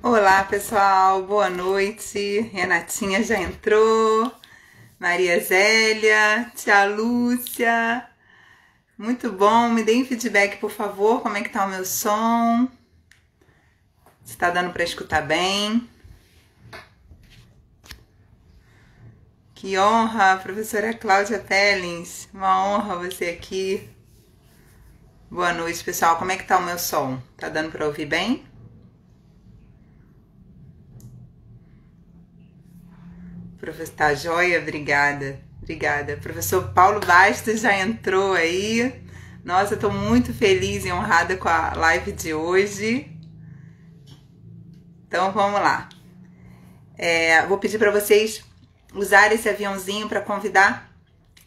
Olá, pessoal, boa noite. Renatinha já entrou, Maria Zélia, Tia Lúcia. Muito bom, me deem feedback, por favor, como é que tá o meu som? Se tá dando para escutar bem? Que honra, professora Cláudia Tellins. Uma honra você aqui. Boa noite, pessoal. Como é que tá o meu som? Tá dando para ouvir bem? Professor, tá joia? Obrigada. Obrigada. Professor Paulo Bastos já entrou aí. Nossa, estou muito feliz e honrada com a live de hoje. Então vamos lá. Vou pedir para vocês usarem esse aviãozinho para convidar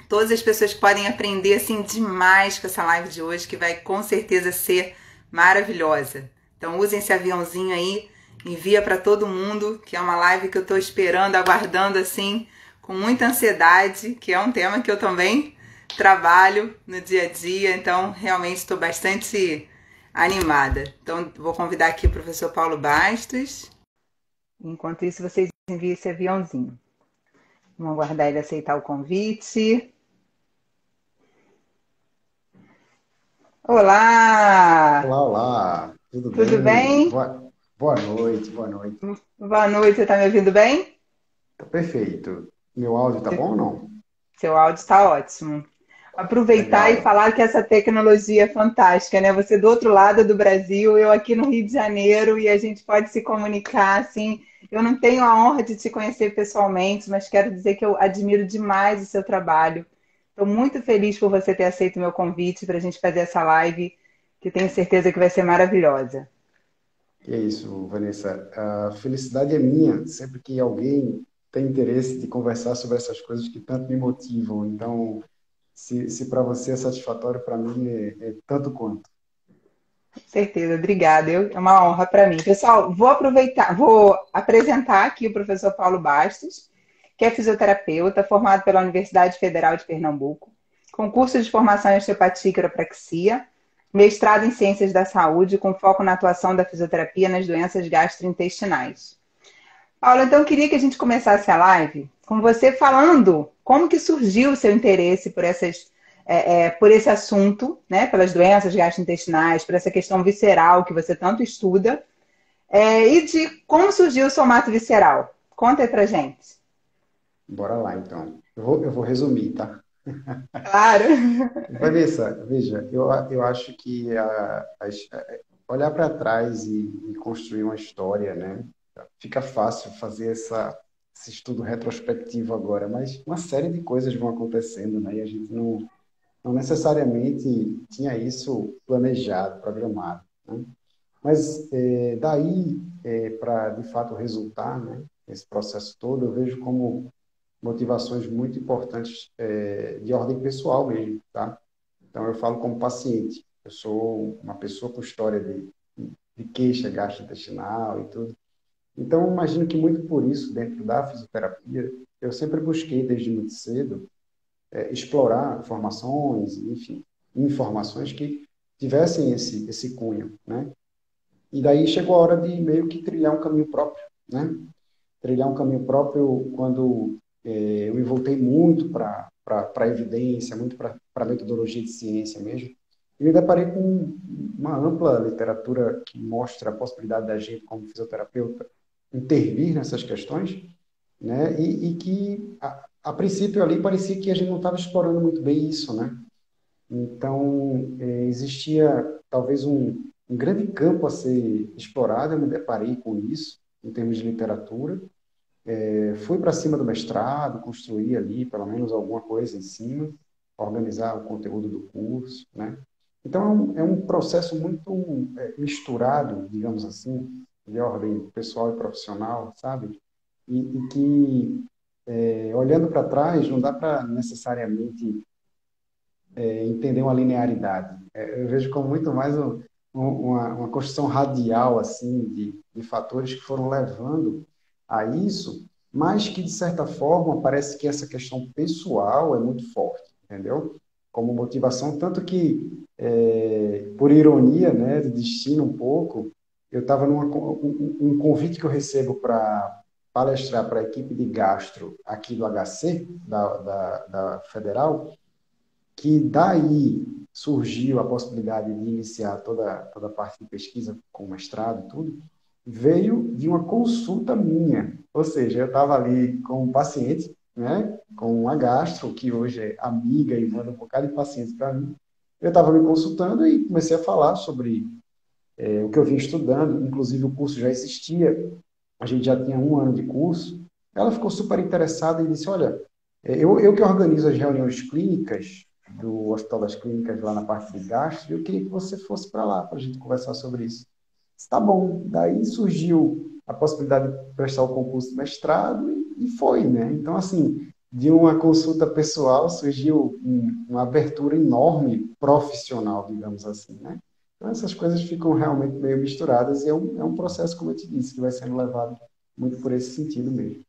todas as pessoas que podem aprender assim demais com essa live de hoje, que vai com certeza ser maravilhosa. Então usem esse aviãozinho aí, envia para todo mundo, que é uma live que eu estou esperando, aguardando assim, com muita ansiedade, que é um tema que eu também trabalho no dia a dia, então realmente estou bastante animada. Então vou convidar aqui o professor Paulo Bastos. Enquanto isso, vocês enviam esse aviãozinho. Vamos aguardar ele aceitar o convite. Olá! Olá, olá, tudo Tudo bem? bem? Boa noite, boa noite. Boa noite, você está me ouvindo bem? Tá perfeito. Meu áudio tá bom ou não? Seu áudio está ótimo. Aproveitar e Legal. falar que essa tecnologia é fantástica, né? Você do outro lado do Brasil, eu aqui no Rio de Janeiro, e a gente pode se comunicar assim. Eu não tenho a honra de te conhecer pessoalmente, mas quero dizer que eu admiro demais o seu trabalho. Estou muito feliz por você ter aceito o meu convite para a gente fazer essa live, que tenho certeza que vai ser maravilhosa. Que é isso, Vanessa. A felicidade é minha sempre que alguém tem interesse de conversar sobre essas coisas que tanto me motivam. Então, se para você é satisfatório, para mim é tanto quanto. Certeza, obrigada. É uma honra para mim. Pessoal, vou apresentar aqui o professor Paulo Bastos, que é fisioterapeuta, formado pela Universidade Federal de Pernambuco, com curso de formação em osteopatia e quiropraxia, mestrado em ciências da saúde, com foco na atuação da fisioterapia nas doenças gastrointestinais. Paulo, então eu queria que a gente começasse a live com você falando como que surgiu o seu interesse por por esse assunto, né? Pelas doenças gastrointestinais, por essa questão visceral que você tanto estuda, e de como surgiu o somato visceral. Conta aí pra gente. Bora lá, então. Eu vou resumir, tá? Claro. Vanessa, veja, eu acho que olhar para trás e construir uma história, né? Fica fácil fazer esse estudo retrospectivo agora, mas uma série de coisas vão acontecendo, né? E a gente não necessariamente tinha isso planejado, programado, né? Mas daí, para de fato resultar, né? Esse processo todo, eu vejo como motivações muito importantes, de ordem pessoal mesmo, tá? Então, eu falo como paciente. Eu sou uma pessoa com história de queixa gastrointestinal e tudo. Então, eu imagino que muito por isso, dentro da fisioterapia, eu sempre busquei, desde muito cedo, explorar informações, enfim, informações que tivessem esse cunho, né? E daí chegou a hora de meio que trilhar um caminho próprio, né? Trilhar um caminho próprio quando eu me voltei muito para a evidência, muito para a metodologia de ciência mesmo, e me deparei com uma ampla literatura que mostra a possibilidade da gente, como fisioterapeuta, intervir nessas questões, né? E que, a princípio, ali parecia que a gente não estava explorando muito bem isso, né? Então, existia talvez um grande campo a ser explorado, eu me deparei com isso, em termos de literatura, fui para cima do mestrado, construir ali pelo menos alguma coisa em cima, organizar o conteúdo do curso, né? Então é um processo muito misturado, digamos assim, de ordem pessoal e profissional, sabe? E que, olhando para trás, não dá para necessariamente entender uma linearidade. Eu vejo como muito mais uma construção radial assim de fatores que foram levando a isso, mas que de certa forma parece que essa questão pessoal é muito forte, entendeu? Como motivação, tanto que por ironia, né, do destino um pouco, eu estava um convite que eu recebo para palestrar para a equipe de gastro aqui do HC, da Federal, que daí surgiu a possibilidade de iniciar toda a parte de pesquisa com mestrado e tudo, veio de uma consulta minha. Ou seja, eu estava ali com um paciente, né, com uma gastro, que hoje é amiga e manda um bocado de pacientes para mim. Eu estava me consultando e comecei a falar sobre o que eu vim estudando, inclusive o curso já existia, a gente já tinha um ano de curso. Ela ficou super interessada e disse, olha, eu que organizo as reuniões clínicas do Hospital das Clínicas lá na parte de gastro, eu queria que você fosse para lá para a gente conversar sobre isso. Está bom. Daí surgiu a possibilidade de prestar o concurso de mestrado e foi, né? Então, assim, de uma consulta pessoal surgiu uma abertura enorme profissional, digamos assim, né? Então, essas coisas ficam realmente meio misturadas e é um processo, como eu te disse, que vai sendo levado muito por esse sentido mesmo.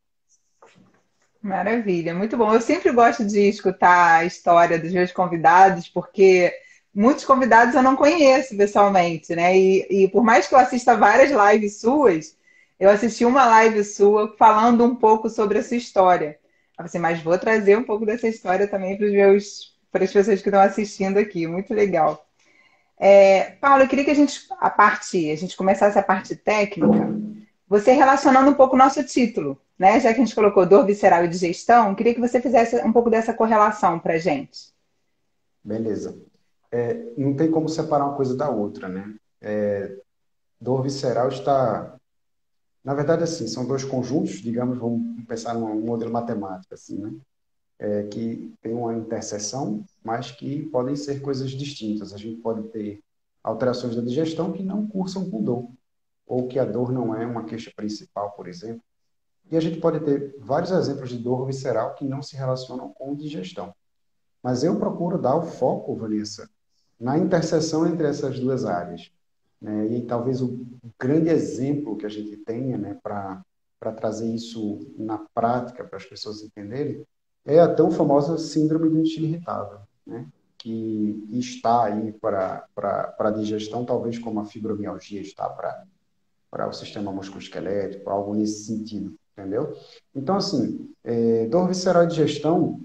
Maravilha, muito bom. Eu sempre gosto de escutar a história dos meus convidados, porque muitos convidados eu não conheço pessoalmente, né? E por mais que eu assista várias lives suas, eu assisti uma live sua falando um pouco sobre a sua história. Eu falei assim, mas vou trazer um pouco dessa história também para as pessoas que estão assistindo aqui. Muito legal. Paulo, eu queria que a gente começasse a parte técnica, você relacionando um pouco o nosso título, né? Já que a gente colocou dor visceral e digestão, queria que você fizesse um pouco dessa correlação para a gente. Beleza. Não tem como separar uma coisa da outra, né? Dor visceral está. Na verdade, assim, são dois conjuntos, digamos, vamos pensar num modelo matemático, assim, né? Que tem uma interseção, mas que podem ser coisas distintas. A gente pode ter alterações da digestão que não cursam com dor, ou que a dor não é uma queixa principal, por exemplo. E a gente pode ter vários exemplos de dor visceral que não se relacionam com digestão. Mas eu procuro dar o foco, Vanessa, na interseção entre essas duas áreas, né? E talvez o grande exemplo que a gente tenha, né, para trazer isso na prática, para as pessoas entenderem, é a tão famosa síndrome do intestino irritável, né? Que está aí para a digestão, talvez como a fibromialgia está para o sistema musculoesquelético, algo nesse sentido, entendeu? Então, assim, dor visceral e digestão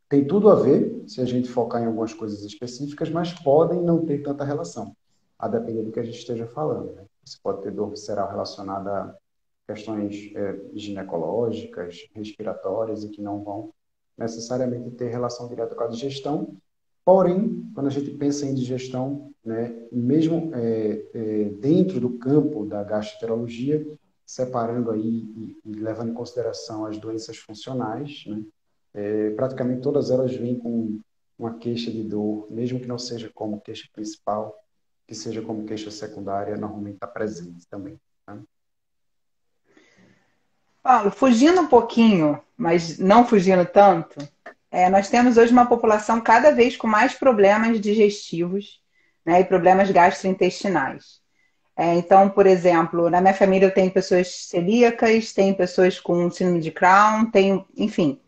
tem tudo a ver, se a gente focar em algumas coisas específicas, mas podem não ter tanta relação, a depender do que a gente esteja falando, né? Você pode ter dor visceral relacionada a questões ginecológicas, respiratórias, e que não vão necessariamente ter relação direta com a digestão. Porém, quando a gente pensa em digestão, né, mesmo dentro do campo da gastroenterologia, separando aí e levando em consideração as doenças funcionais, né, praticamente todas elas vêm com uma queixa de dor, mesmo que não seja como queixa principal, que seja como queixa secundária, normalmente está presente também. Tá? Paulo, fugindo um pouquinho, mas não fugindo tanto, nós temos hoje uma população cada vez com mais problemas digestivos, né, e problemas gastrointestinais. Então, por exemplo, na minha família eu tenho pessoas celíacas, tenho pessoas com síndrome de Crohn, tenho, enfim.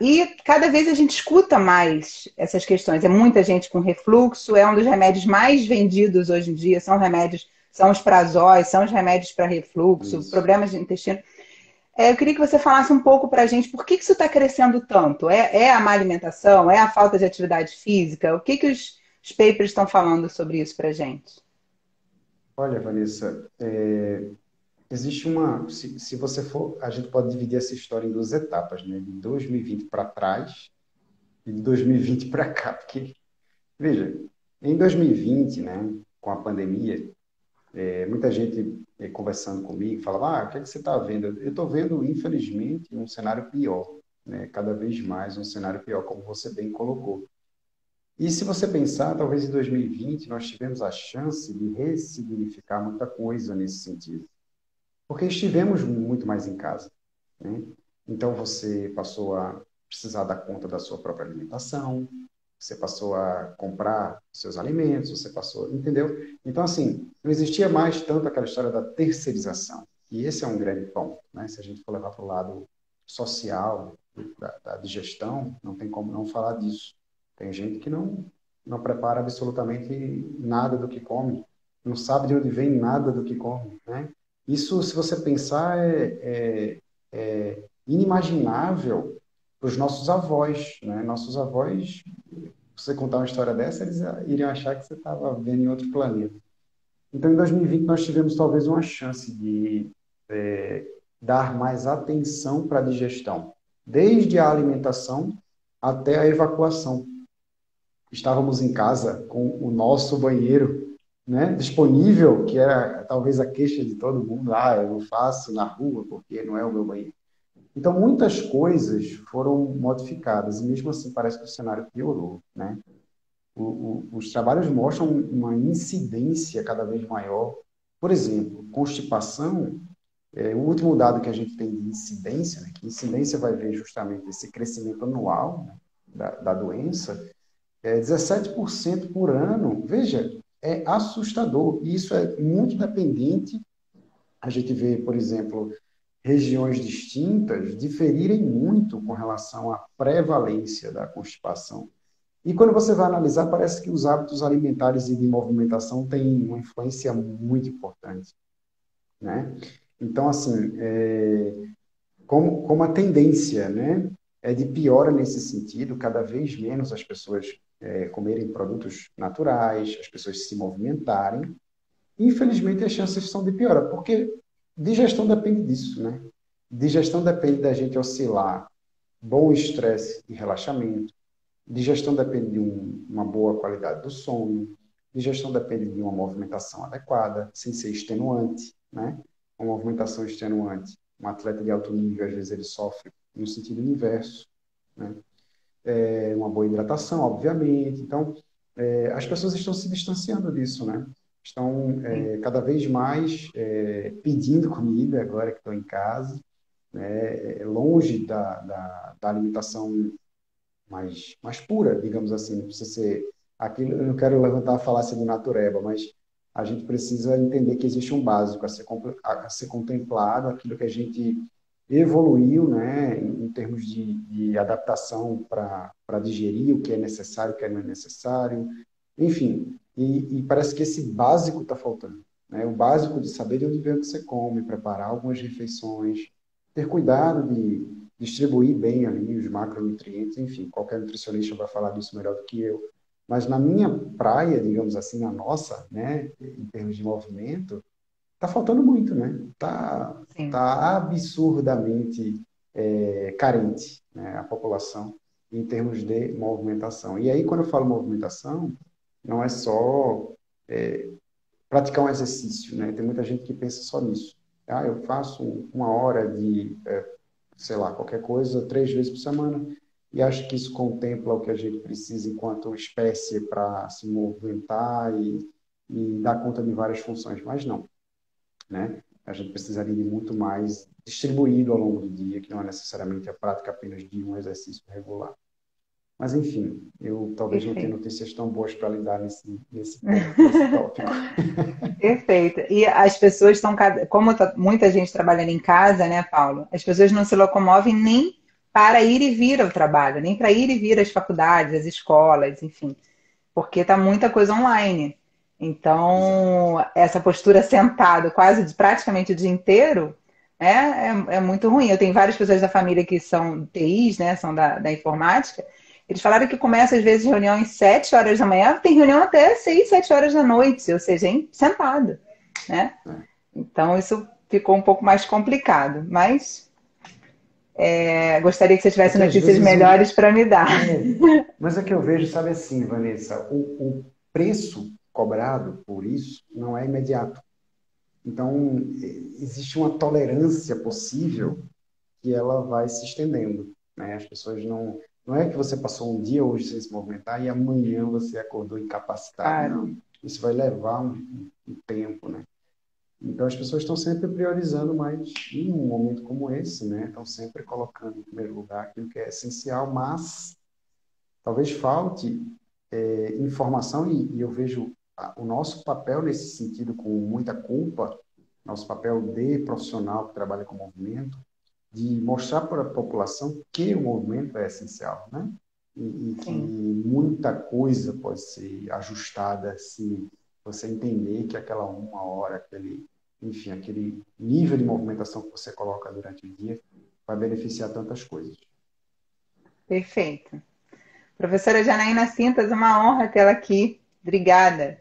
E cada vez a gente escuta mais essas questões. É muita gente com refluxo, é um dos remédios mais vendidos hoje em dia, são remédios, são os prazóis, são os remédios para refluxo, Isso. problemas de intestino. Eu queria que você falasse um pouco para a gente por que isso está crescendo tanto? É a má alimentação? É a falta de atividade física? O que os papers estão falando sobre isso para a gente? Olha, Vanessa, existe se você for, a gente pode dividir essa história em duas etapas, né? De 2020 para trás e de 2020 para cá, porque, veja, em 2020, né, com a pandemia, muita gente conversando comigo falava, o que é que você está vendo? Eu estou vendo, infelizmente, um cenário pior, né? Cada vez mais um cenário pior, como você bem colocou. E se você pensar, talvez em 2020 nós tivemos a chance de ressignificar muita coisa nesse sentido, porque estivemos muito mais em casa, né? Então você passou a precisar dar conta da sua própria alimentação, você passou a comprar seus alimentos, você passou, entendeu? Então, assim, não existia mais tanto aquela história da terceirização. E esse é um grande ponto, né? Se a gente for levar para o lado social da digestão, não tem como não falar disso. Tem gente que não prepara absolutamente nada do que come. não sabe de onde vem nada do que come, né? Isso, se você pensar, é inimaginável para os nossos avós, né? Nossos avós, se você contar uma história dessa, eles iriam achar que você estava vivendo em outro planeta. Então, em 2020, nós tivemos talvez uma chance de dar mais atenção para a digestão, desde a alimentação até a evacuação. Estávamos em casa com o nosso banheiro, né, disponível, que era talvez a queixa de todo mundo, eu faço na rua porque não é o meu banheiro. Então, muitas coisas foram modificadas, e mesmo assim parece que o cenário piorou, né? Os trabalhos mostram uma incidência cada vez maior. Por exemplo, constipação, o último dado que a gente tem de incidência, né, que incidência vai ver justamente esse crescimento anual, né, da doença, 17% por ano. Veja, é assustador. E isso é muito dependente. A gente vê, por exemplo, regiões distintas diferirem muito com relação à prevalência da constipação. E quando você vai analisar, parece que os hábitos alimentares e de movimentação têm uma influência muito importante, né? Então, assim, como a tendência, né, é de piora nesse sentido, cada vez menos as pessoas comerem produtos naturais, as pessoas se movimentarem. Infelizmente, as chances são de piora, porque digestão depende disso, né? Digestão depende da gente oscilar bom estresse e relaxamento. Digestão depende de uma boa qualidade do sono. Digestão depende de uma movimentação adequada, sem ser extenuante, né? Uma movimentação extenuante, um atleta de alto nível, às vezes, ele sofre no sentido inverso, né? Uma boa hidratação, obviamente. Então, as pessoas estão se distanciando disso, né? Estão cada vez mais pedindo comida agora que estão em casa, né? Longe da alimentação mais pura, digamos assim. Não precisa ser aquilo. Eu não quero levantar a falácia do natureba, mas a gente precisa entender que existe um básico a ser contemplado, aquilo que a gente evoluiu, né, em termos de adaptação para digerir o que é necessário, o que não é necessário, enfim. E parece que esse básico está faltando, né? O básico de saber de onde vem o que você come, preparar algumas refeições, ter cuidado de distribuir bem ali os macronutrientes, enfim, qualquer nutricionista vai falar disso melhor do que eu. Mas na minha praia, digamos assim, na nossa, né, em termos de movimento, tá faltando muito, né? Sim, Tá absurdamente carente, né, a população em termos de movimentação. E aí, quando eu falo movimentação, não é só praticar um exercício, né? Tem muita gente que pensa só nisso. Eu faço uma hora de sei lá, qualquer coisa, 3 vezes por semana, e acho que isso contempla o que a gente precisa enquanto espécie para se movimentar e dar conta de várias funções, mas não, né? A gente precisaria de muito mais distribuído ao longo do dia, que não é necessariamente a prática apenas de um exercício regular. Mas, enfim, eu talvez não tenha perfeito. notícias tão boas para lhe dar nesse ponto, nesse tópico. Perfeito. E as pessoas estão, como tá muita gente trabalhando em casa, né, Paulo? As pessoas não se locomovem nem para ir e vir ao trabalho, nem para ir e vir às faculdades, às escolas, enfim, porque está muita coisa online. Exato. Então, essa postura sentado praticamente o dia inteiro é muito ruim. Eu tenho várias pessoas da família que são TIs, né, são da informática. Eles falaram que começa às vezes reunião às 7 horas da manhã, tem reunião até 6, 7 horas da noite, ou seja, sentado, né? É. Então isso ficou um pouco mais complicado, mas gostaria que você É tivesse que às notícias vezes melhores para me dar. mas é que eu vejo, sabe assim, Vanessa, o preço cobrado por isso não é imediato. Então, existe uma tolerância possível que ela vai se estendendo, né? As pessoas não é que você passou um dia hoje sem se movimentar e amanhã você acordou incapacitado. Claro, Não, isso vai levar um tempo, né? Então, as pessoas estão sempre priorizando mais, em um momento como esse, né? Estão sempre colocando em primeiro lugar aquilo que é essencial, mas talvez falte informação e eu vejo o nosso papel nesse sentido com muita culpa, nosso papel de profissional que trabalha com movimento, de mostrar para a população que o movimento é essencial, né? E que sim. muita coisa pode ser ajustada se você entender que aquela 1 hora, enfim, aquele nível de movimentação que você coloca durante o dia vai beneficiar tantas coisas. Perfeito. Professora Janaína Cintas, uma honra tê-la aqui. Obrigada.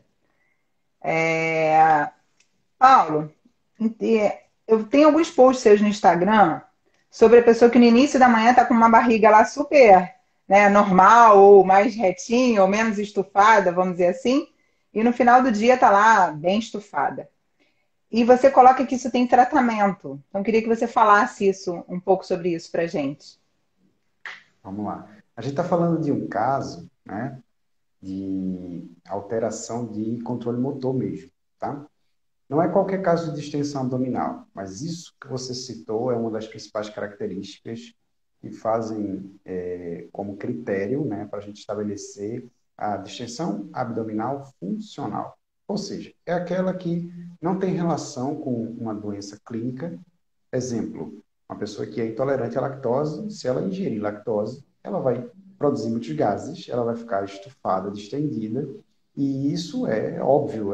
Paulo, eu tenho alguns posts seus no Instagram sobre a pessoa que no início da manhã está com uma barriga lá super, né, normal, ou mais retinha, ou menos estufada, vamos dizer assim, e no final do dia está lá bem estufada. E você coloca que isso tem tratamento. Então, eu queria que você falasse um pouco sobre isso para gente. Vamos lá. A gente está falando de um caso, né, de alteração de controle motor mesmo, tá? Não é qualquer caso de distensão abdominal, mas isso que você citou é uma das principais características que fazem como critério, né, para a gente estabelecer a distensão abdominal funcional. Ou seja, é aquela que não tem relação com uma doença clínica. Exemplo, uma pessoa que é intolerante à lactose, se ela ingerir lactose, ela vai produzir muitos gases, ela vai ficar estufada, distendida, e isso é óbvio,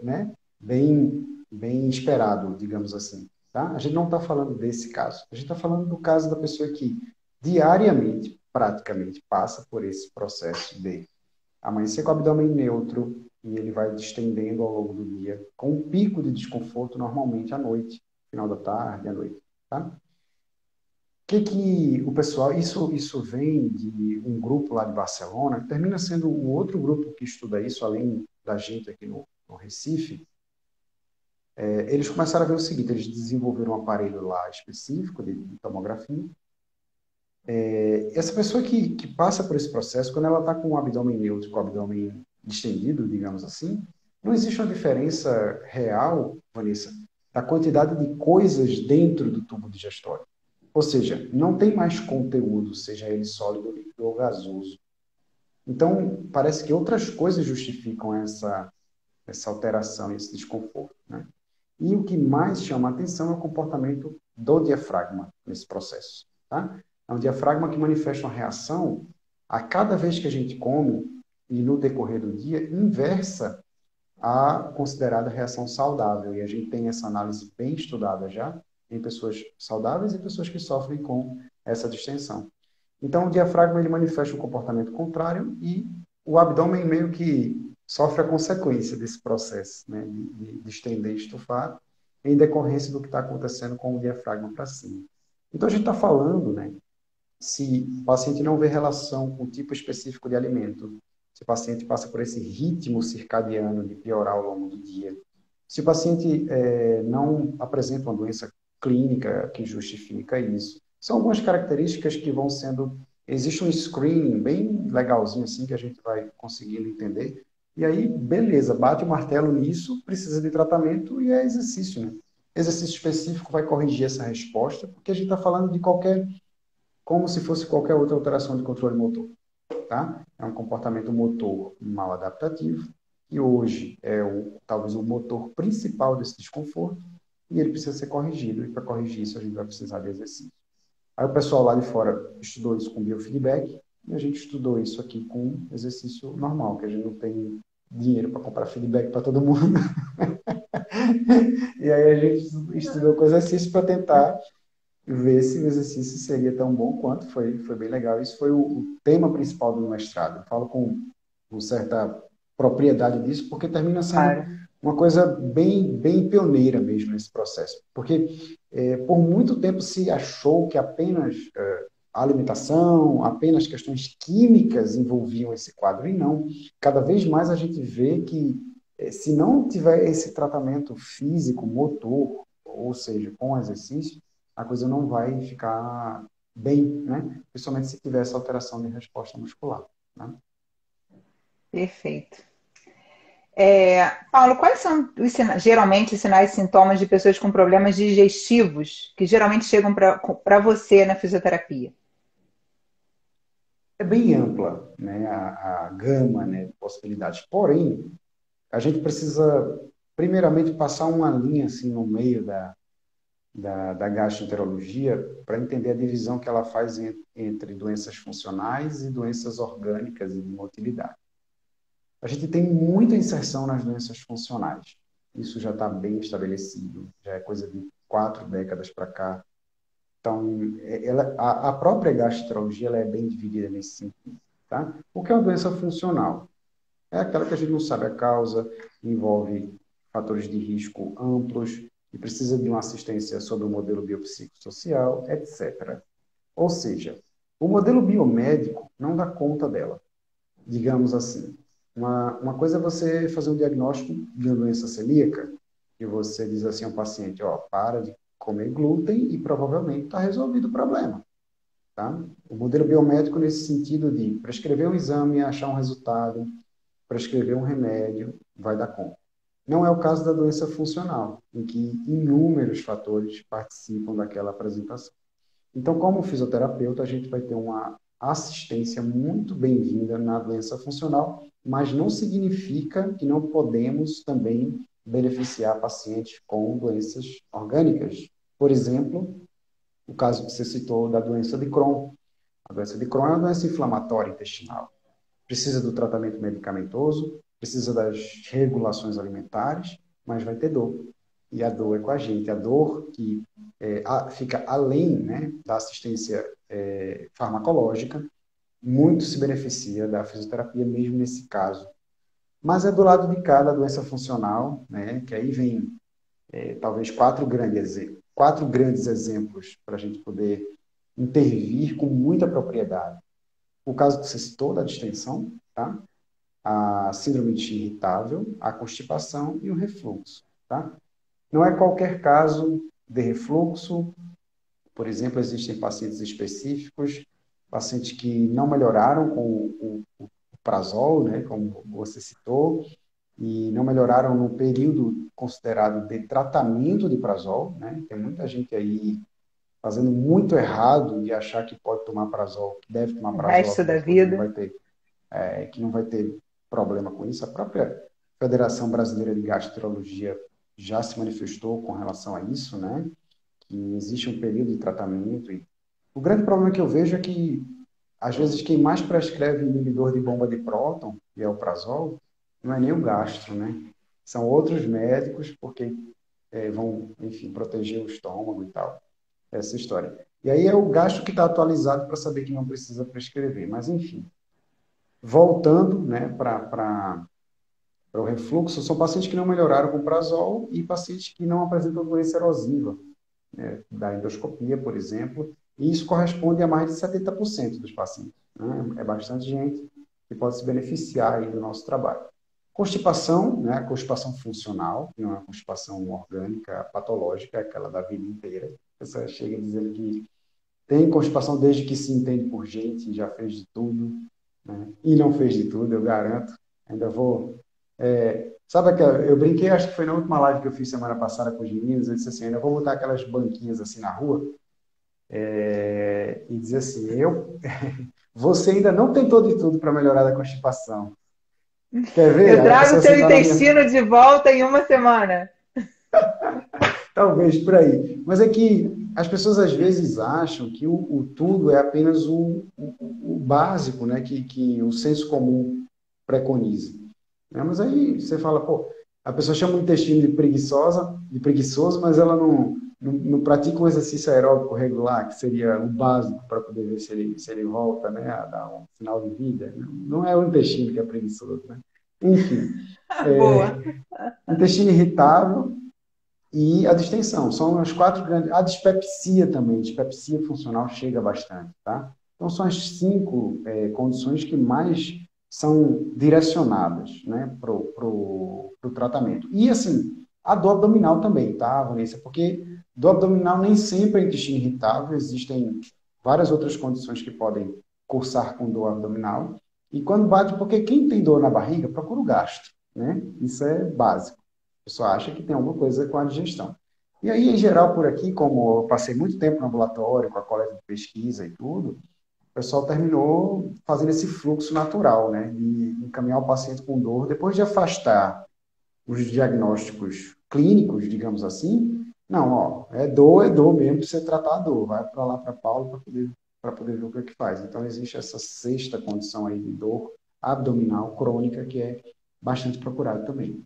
né, bem esperado, digamos assim. Tá? A gente não está falando desse caso. A gente está falando do caso da pessoa que diariamente, praticamente, passa por esse processo de amanhecer com o abdômen neutro e ele vai distendendo ao longo do dia, com um pico de desconforto normalmente à noite, final da tarde, à noite. Tá? Que o pessoal, isso vem de um grupo lá de Barcelona, que termina sendo um outro grupo que estuda isso, além da gente aqui no Recife. Eles começaram a ver o seguinte: eles desenvolveram um aparelho lá específico de tomografia. Essa pessoa que passa por esse processo, quando ela está com o abdômen neutro, com o abdômen distendido, digamos assim, não existe uma diferença real, Vanessa, da quantidade de coisas dentro do tubo digestório. Ou seja, não tem mais conteúdo, seja ele sólido, líquido ou gasoso. Então, parece que outras coisas justificam essa alteração, esse desconforto, né? E o que mais chama a atenção é o comportamento do diafragma nesse processo, tá? É um diafragma que manifesta uma reação a cada vez que a gente come e no decorrer do dia inversa à considerada reação saudável. E a gente tem essa análise bem estudada já em pessoas saudáveis e pessoas que sofrem com essa distensão. Então, o diafragma ele manifesta um comportamento contrário e o abdômen meio que sofre a consequência desse processo, né, de estender e estufar em decorrência do que está acontecendo com o diafragma para cima. Então, a gente está falando, né, se o paciente não vê relação com o tipo específico de alimento, se o paciente passa por esse ritmo circadiano de piorar ao longo do dia, se o paciente não apresenta uma doença clínica que justifica isso. São algumas características que vão sendo... Existe um screening bem legalzinho assim que a gente vai conseguindo entender. E aí, beleza, bate o martelo nisso, precisa de tratamento e é exercício, né? Exercício específico vai corrigir essa resposta, porque a gente está falando de como se fosse qualquer outra alteração de controle motor, tá? É um comportamento motor mal adaptativo, e hoje é talvez o motor principal desse desconforto, e ele precisa ser corrigido, e para corrigir isso a gente vai precisar de exercício. Aí o pessoal lá de fora estudou isso com biofeedback, e a gente estudou isso aqui com exercício normal, que a gente não tem dinheiro para comprar feedback para todo mundo. E aí a gente estudou com exercício para tentar ver se o exercício seria tão bom quanto foi bem legal. Isso foi o tema principal do meu mestrado. Eu falo com certa propriedade disso, porque termina sendo Claro. uma coisa bem pioneira mesmo nesse processo. Porque por muito tempo se achou que apenas a alimentação, apenas questões químicas envolviam esse quadro, e não. Cada vez mais a gente vê que se não tiver esse tratamento físico, motor, ou seja, com exercício, a coisa não vai ficar bem, né? Principalmente se tiver essa alteração de resposta muscular, né? Perfeito. Paulo, quais são geralmente os sinais e sintomas de pessoas com problemas digestivos que geralmente chegam para você na fisioterapia? É bem ampla, né, a gama, né, de possibilidades. Porém, a gente precisa, primeiramente, passar uma linha assim no meio da gastroenterologia para entender a divisão que ela faz entre doenças funcionais e doenças orgânicas e de motilidade. A gente tem muita inserção nas doenças funcionais. Isso já está bem estabelecido, já é coisa de 4 décadas para cá. Então, a própria gastrologia ela é bem dividida nesse sentido. Tá? O que é uma doença funcional? É aquela que a gente não sabe a causa, envolve fatores de risco amplos e precisa de uma assistência sobre o modelo biopsicossocial, etc. Ou seja, o modelo biomédico não dá conta dela, digamos assim. Uma coisa é você fazer um diagnóstico de uma doença celíaca e você diz assim ao paciente, ó, para de comer glúten e provavelmente está resolvido o problema. Tá? O modelo biomédico nesse sentido de prescrever um exame, achar um resultado, prescrever um remédio, vai dar conta. Não é o caso da doença funcional, em que inúmeros fatores participam daquela apresentação. Então, como fisioterapeuta, a gente vai ter uma assistência muito bem-vinda na doença funcional, mas não significa que não podemos também beneficiar pacientes com doenças orgânicas. Por exemplo, o caso que você citou da doença de Crohn. A doença de Crohn é uma doença inflamatória intestinal. Precisa do tratamento medicamentoso, precisa das regulações alimentares, mas vai ter dor. E a dor é com a gente. A dor que fica além, né, da assistência farmacológica, muito se beneficia da fisioterapia mesmo nesse caso. Mas é do lado de cá da doença funcional, né, que aí vem talvez quatro grandes exemplos para a gente poder intervir com muita propriedade. O caso que você citou da distensão, tá? A síndrome de irritável, a constipação e o refluxo, tá? Não é qualquer caso de refluxo. Por exemplo, existem pacientes específicos, pacientes que não melhoraram com o prazol, né, como você citou, e não melhoraram no período considerado de tratamento de prazol, né? Tem muita gente aí fazendo muito errado de achar que pode tomar prazol, que deve tomar O prazol a resto vida da toda, vida. que não vai ter problema com isso. A própria Federação Brasileira de Gastrologia já se manifestou com relação a isso, né? Que existe um período de tratamento. E o grande problema que eu vejo é que, às vezes, quem mais prescreve inibidor de bomba de próton, que é o prazol, não é nem o gastro, né? São outros médicos, porque vão, enfim, proteger o estômago e tal. Essa história. E aí é o gastro que está atualizado para saber que não precisa prescrever. Mas, enfim, voltando, né, para o refluxo, são pacientes que não melhoraram com prazol e pacientes que não apresentam doença erosiva, né, da endoscopia, por exemplo, e isso corresponde a mais de 70% dos pacientes. Né? É bastante gente que pode se beneficiar aí do nosso trabalho. Constipação, né, a constipação funcional, que não é uma constipação orgânica, patológica, é aquela da vida inteira. A pessoa chega dizendo que tem constipação desde que se entende por gente, já fez de tudo, né? E não fez de tudo, eu garanto. Ainda vou. Sabe que eu brinquei, acho que foi na última live que eu fiz semana passada com os meninos, eu disse assim, ainda vou botar aquelas banquinhas assim na rua e dizer assim, você ainda não tentou de tudo para melhorar da constipação. Quer ver? Eu Aí a trago pessoa seu sentar na minha. intestino de volta em uma semana. Talvez por aí. Mas é que as pessoas às vezes acham que o tudo é apenas o básico, né? Que o senso comum preconiza. Né? Mas aí você fala, pô, a pessoa chama o intestino de preguiçosa, de preguiçoso, mas ela não pratica um exercício aeróbico regular, que seria o básico para poder ver se ele volta, né, a dar um sinal de vida. Não é o intestino que é preguiçoso, né? Enfim, Boa. intestino irritável, e a distensão. São as quatro grandes. A dispepsia também, dispepsia funcional chega bastante, tá? Então, são as cinco condições que mais são direcionadas, né, pro tratamento. E, assim, a dor abdominal também, tá, Vanessa? Porque dor abdominal nem sempre é intestino irritável, existem várias outras condições que podem cursar com dor abdominal. E quando bate, porque quem tem dor na barriga, procura o gastro, né? Isso é básico. A pessoa acha que tem alguma coisa com a digestão. E aí, em geral, por aqui, como eu passei muito tempo no ambulatório, com a coleta de pesquisa e tudo, o pessoal terminou fazendo esse fluxo natural, né? De encaminhar o paciente com dor, depois de afastar os diagnósticos clínicos, digamos assim. Não, ó, é dor mesmo, precisa tratar a dor. Vai para lá para Paulo para poder ver o que é que faz. Então, existe essa sexta condição aí de dor abdominal crônica, que é bastante procurado também.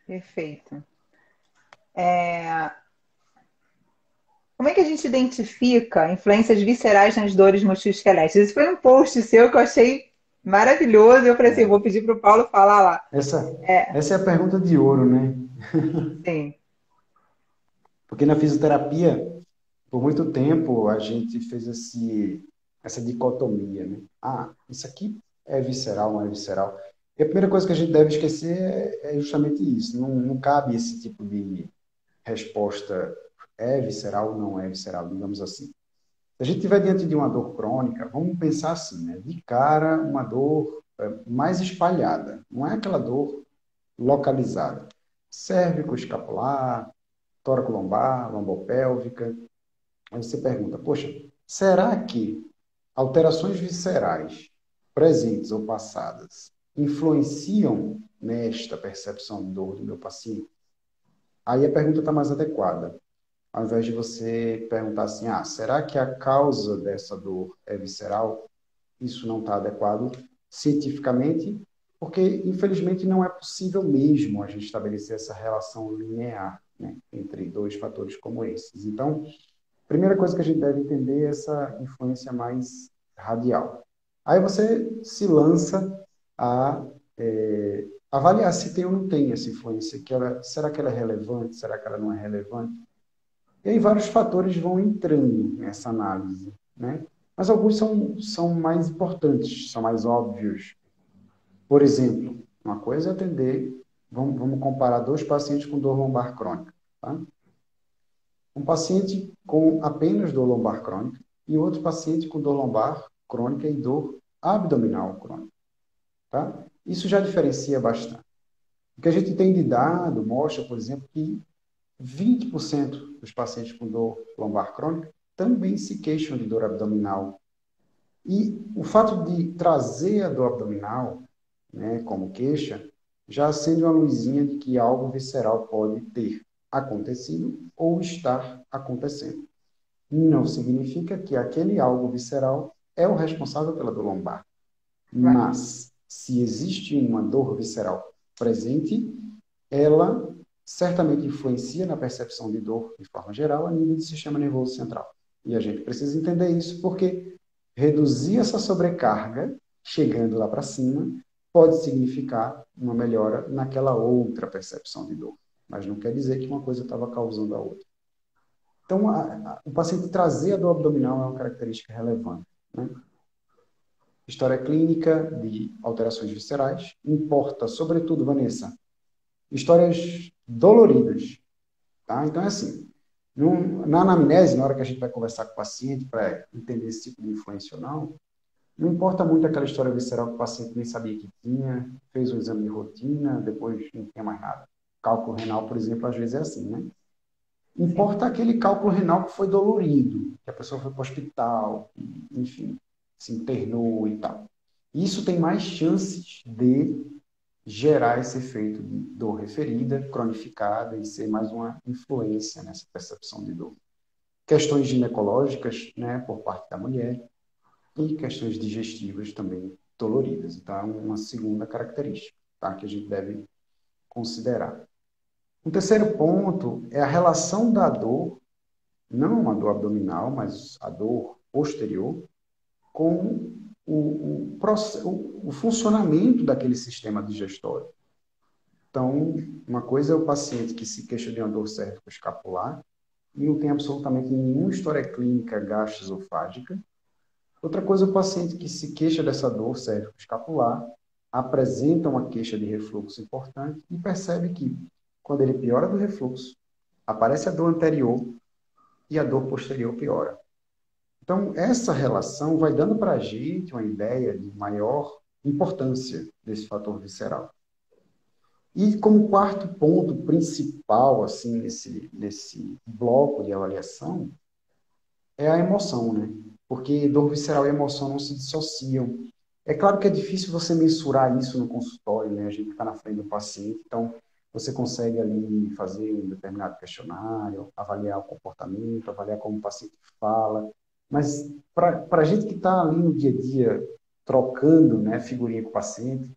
Perfeito. Como é que a gente identifica influências viscerais nas dores musculoesqueléticas? Esse foi um post seu que eu achei maravilhoso. Eu falei assim, vou É, pedir para o Paulo falar lá. essa, É, essa é a pergunta de ouro, né? sim. Porque na fisioterapia, por muito tempo, a gente fez essa dicotomia, né? Ah, isso aqui é visceral, não é visceral. E a primeira coisa que a gente deve esquecer é justamente isso. Não cabe esse tipo de resposta é visceral ou não é visceral, digamos assim. Se a gente estiver diante de uma dor crônica, vamos pensar assim, né? De cara, uma dor mais espalhada. Não é aquela dor localizada. Cérvico, escapular, tóraco-lombar, lombopélvica. Aí você pergunta, poxa, será que alterações viscerais presentes ou passadas influenciam nesta percepção de dor do meu paciente? Aí a pergunta está mais adequada. Ao invés de você perguntar assim, ah, será que a causa dessa dor é visceral? Isso não está adequado cientificamente, porque, infelizmente, não é possível mesmo a gente estabelecer essa relação linear, né, entre dois fatores como esses. Então, a primeira coisa que a gente deve entender é essa influência mais radial. Aí você se lança a avaliar se tem ou não tem essa influência. Será que ela é relevante? Será que ela não é relevante? E aí vários fatores vão entrando nessa análise, né? Mas alguns são mais importantes, são mais óbvios. Por exemplo, uma coisa é atender, vamos comparar dois pacientes com dor lombar crônica, tá? Um paciente com apenas dor lombar crônica e outro paciente com dor lombar crônica e dor abdominal crônica, tá? Isso já diferencia bastante. O que a gente tem de dado mostra, por exemplo, que 20% dos pacientes com dor lombar crônica também se queixam de dor abdominal. E o fato de trazer a dor abdominal, né, como queixa, já acende uma luzinha de que algo visceral pode ter acontecido ou estar acontecendo. Não significa que aquele algo visceral é o responsável pela dor lombar. Mas, se existe uma dor visceral presente, ela certamente influencia na percepção de dor de forma geral a nível do sistema nervoso central. E a gente precisa entender isso porque reduzir essa sobrecarga, chegando lá para cima, pode significar uma melhora naquela outra percepção de dor. Mas não quer dizer que uma coisa estava causando a outra. Então, o paciente trazer a dor abdominal é uma característica relevante, né? História clínica de alterações viscerais importa, sobretudo, Vanessa, histórias doloridas, tá? Então, é assim, na anamnese, na hora que a gente vai conversar com o paciente para entender esse tipo de influência ou não importa muito aquela história visceral que o paciente nem sabia que tinha, fez um exame de rotina, depois não tinha mais nada. Cálculo renal, por exemplo, às vezes é assim, né? Sim. Importa aquele cálculo renal que foi dolorido, que a pessoa foi para o hospital, enfim, se internou e tal. Isso tem mais chances de gerar esse efeito de dor referida, cronificada e ser mais uma influência nessa percepção de dor. Questões ginecológicas, né, por parte da mulher, e questões digestivas também doloridas. Então, é uma segunda característica, tá, que a gente deve considerar. Um terceiro ponto é a relação da dor, não a dor abdominal, mas a dor posterior, com o funcionamento daquele sistema digestório. Então, uma coisa é o paciente que se queixa de uma dor cérvico-escapular e não tem absolutamente nenhuma história clínica gastroesofágica. Outra coisa é o paciente que se queixa dessa dor cérvico-escapular, apresenta uma queixa de refluxo importante e percebe que, quando ele piora do refluxo, aparece a dor anterior e a dor posterior piora. Então, essa relação vai dando para a gente uma ideia de maior importância desse fator visceral. E como quarto ponto principal, assim, nesse bloco de avaliação, é a emoção, né? Porque dor visceral e emoção não se dissociam. É claro que é difícil você mensurar isso no consultório, né? A gente está na frente do paciente, então você consegue ali fazer um determinado questionário, avaliar o comportamento, avaliar como o paciente fala, mas para a gente que está ali no dia a dia, trocando, né, figurinha com o paciente,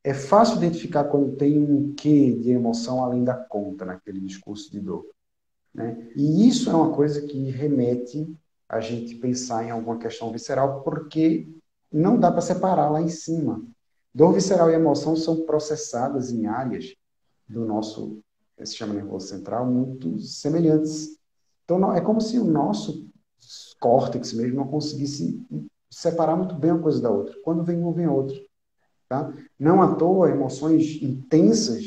é fácil identificar quando tem um quê de emoção além da conta naquele discurso de dor, né? E isso é uma coisa que remete a gente pensar em alguma questão visceral, porque não dá para separar lá em cima. Dor visceral e emoção são processadas em áreas do nosso sistema nervoso central muito semelhantes. Então, é como se o nosso córtex mesmo não conseguisse separar muito bem uma coisa da outra. Quando vem um, vem outro. Tá? Não à toa, emoções intensas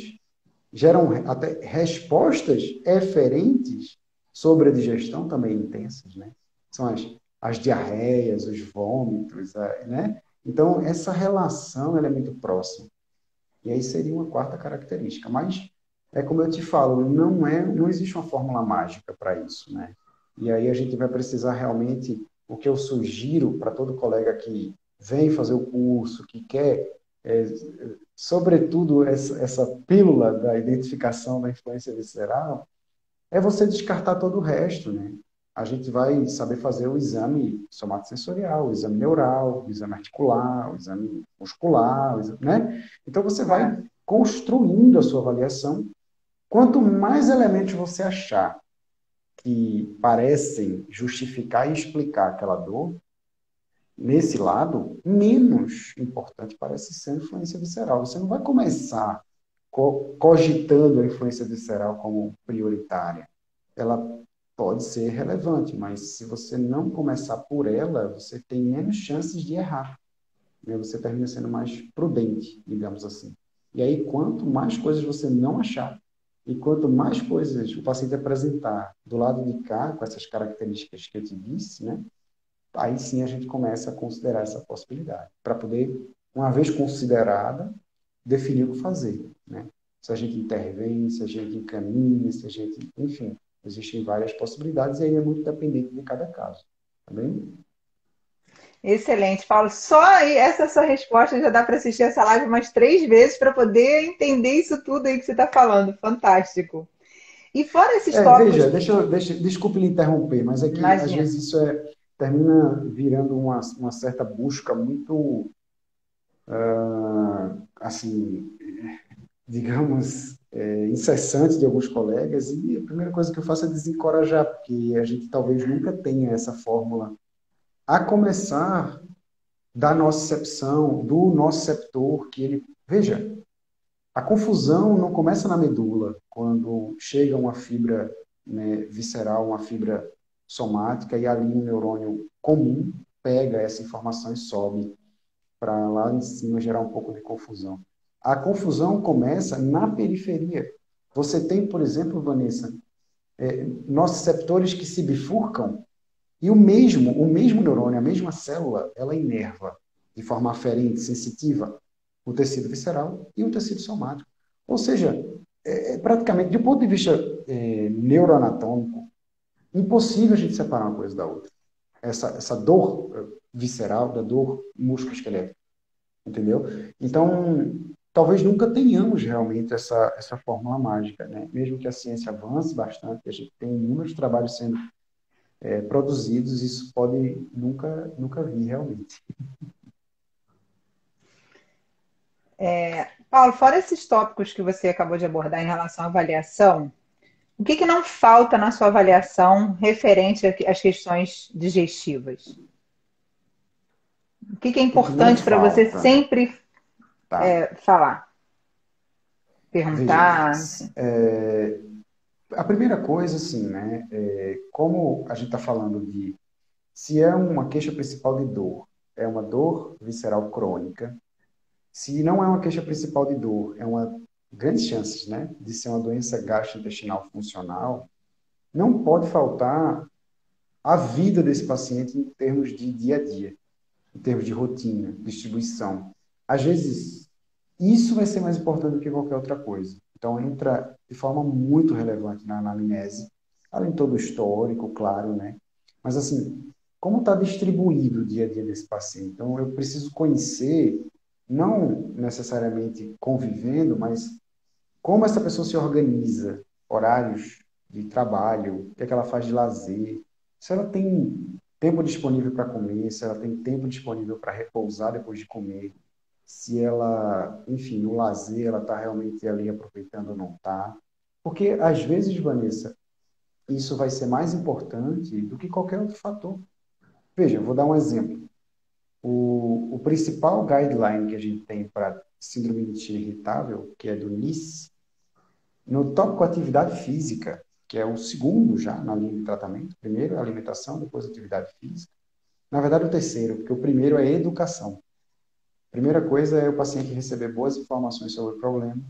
geram até respostas eferentes sobre a digestão também intensas, né? São as diarreias, os vômitos, né? Então, essa relação ela é muito próxima. E aí seria uma quarta característica. Mas, é como eu te falo, não existe uma fórmula mágica para isso, né? E aí a gente vai precisar realmente, o que eu sugiro para todo colega que vem fazer o curso, que quer, sobretudo, essa pílula da identificação da influência visceral, é você descartar todo o resto, né? A gente vai saber fazer o exame somatosensorial, o exame neural, o exame articular, o exame muscular, né? Então você vai Claro. construindo a sua avaliação. Quanto mais elementos você achar que parecem justificar e explicar aquela dor, nesse lado, menos importante parece ser a influência visceral. Você não vai começar cogitando a influência visceral como prioritária. Ela pode ser relevante, mas se você não começar por ela, você tem menos chances de errar, né? Você termina sendo mais prudente, digamos assim. E aí, quanto mais coisas você não achar, e quanto mais coisas o paciente apresentar do lado de cá, com essas características que eu te disse, né? Aí sim a gente começa a considerar essa possibilidade, para poder, uma vez considerada, definir o que fazer, né? Se a gente intervém, se a gente encaminha, se a gente... Enfim, existem várias possibilidades e aí é muito dependente de cada caso, tá bem? Excelente, Paulo. Só aí, essa sua resposta já dá para assistir essa live umas 3 vezes para poder entender isso tudo aí que você está falando. Fantástico. E fora esses tópicos, Veja, desculpe lhe interromper, mas é que às imagina. vezes isso termina virando uma certa busca muito, assim, digamos, incessante de alguns colegas, e a primeira coisa que eu faço é desencorajar, porque a gente talvez nunca tenha essa fórmula, a começar da nocicepção, do nociceptor, que ele... Veja, a confusão não começa na medula, quando chega uma fibra, né, visceral, uma fibra somática, e ali um neurônio comum pega essa informação e sobe para lá em cima, gerar um pouco de confusão. A confusão começa na periferia. Você tem, por exemplo, Vanessa, nociceptores que se bifurcam, e o mesmo neurônio, a mesma célula, ela inerva de forma aferente, sensitiva, o tecido visceral e o tecido somático. Ou seja, praticamente, do ponto de vista neuroanatômico, impossível a gente separar uma coisa da outra. Essa dor visceral da dor musculoesquelética, entendeu? Então, talvez nunca tenhamos realmente essa fórmula mágica, né? Mesmo que a ciência avance bastante, a gente tem inúmeros trabalhos sendo produzidos, isso pode nunca vir realmente. Paulo, fora esses tópicos que você acabou de abordar em relação à avaliação, o que não falta na sua avaliação referente às questões digestivas? O que é O que não importante para você falta, sempre tá? falar, Veja, perguntar, enfim? a primeira coisa, assim, né? Como a gente está falando de se é uma queixa principal de dor, é uma dor visceral crônica. Se não é uma queixa principal de dor, é uma grandes chances, né, de ser uma doença gastrointestinal funcional. Não pode faltar a vida desse paciente em termos de dia a dia, em termos de rotina, distribuição. Às vezes, isso vai ser mais importante do que qualquer outra coisa. Então, entra de forma muito relevante na anamnese, além de todo o histórico, claro, né? Mas, assim, como está distribuído o dia a dia desse paciente? Então, eu preciso conhecer, não necessariamente convivendo, mas como essa pessoa se organiza, horários de trabalho, o que é que ela faz de lazer, se ela tem tempo disponível para comer, se ela tem tempo disponível para repousar depois de comer, se ela, enfim, no lazer, ela está realmente ali aproveitando ou não está. Porque, às vezes, Vanessa, isso vai ser mais importante do que qualquer outro fator. Veja, eu vou dar um exemplo. O principal guideline que a gente tem para síndrome de intestino irritável, que é do NICE, no tópico atividade física, que é o segundo já na linha de tratamento, primeiro é alimentação, depois atividade física. Na verdade, o terceiro, porque o primeiro é educação. A primeira coisa é o paciente receber boas informações sobre o problema,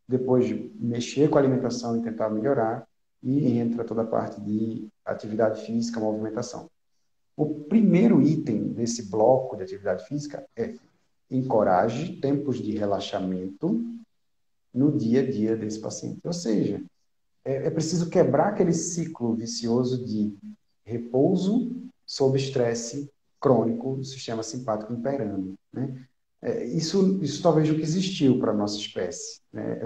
depois de mexer com a alimentação e tentar melhorar, e entra toda a parte de atividade física, movimentação. O primeiro item desse bloco de atividade física é encoraje tempos de relaxamento no dia a dia desse paciente. Ou seja, é preciso quebrar aquele ciclo vicioso de repouso sob estresse crônico do sistema simpático imperando, né? Isso talvez nunca existiu para a nossa espécie, né?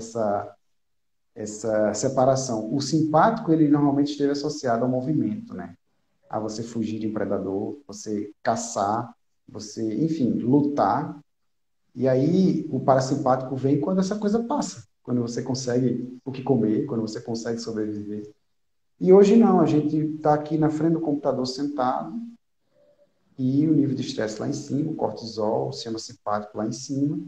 Essa separação. O simpático, ele normalmente esteve associado ao movimento, né? A você fugir de um predador, você caçar, você, enfim, lutar. E aí o parasimpático vem quando essa coisa passa, quando você consegue o que comer, quando você consegue sobreviver. E hoje não, a gente está aqui na frente do computador sentado e o nível de estresse lá em cima, o cortisol, o sistema simpático lá em cima,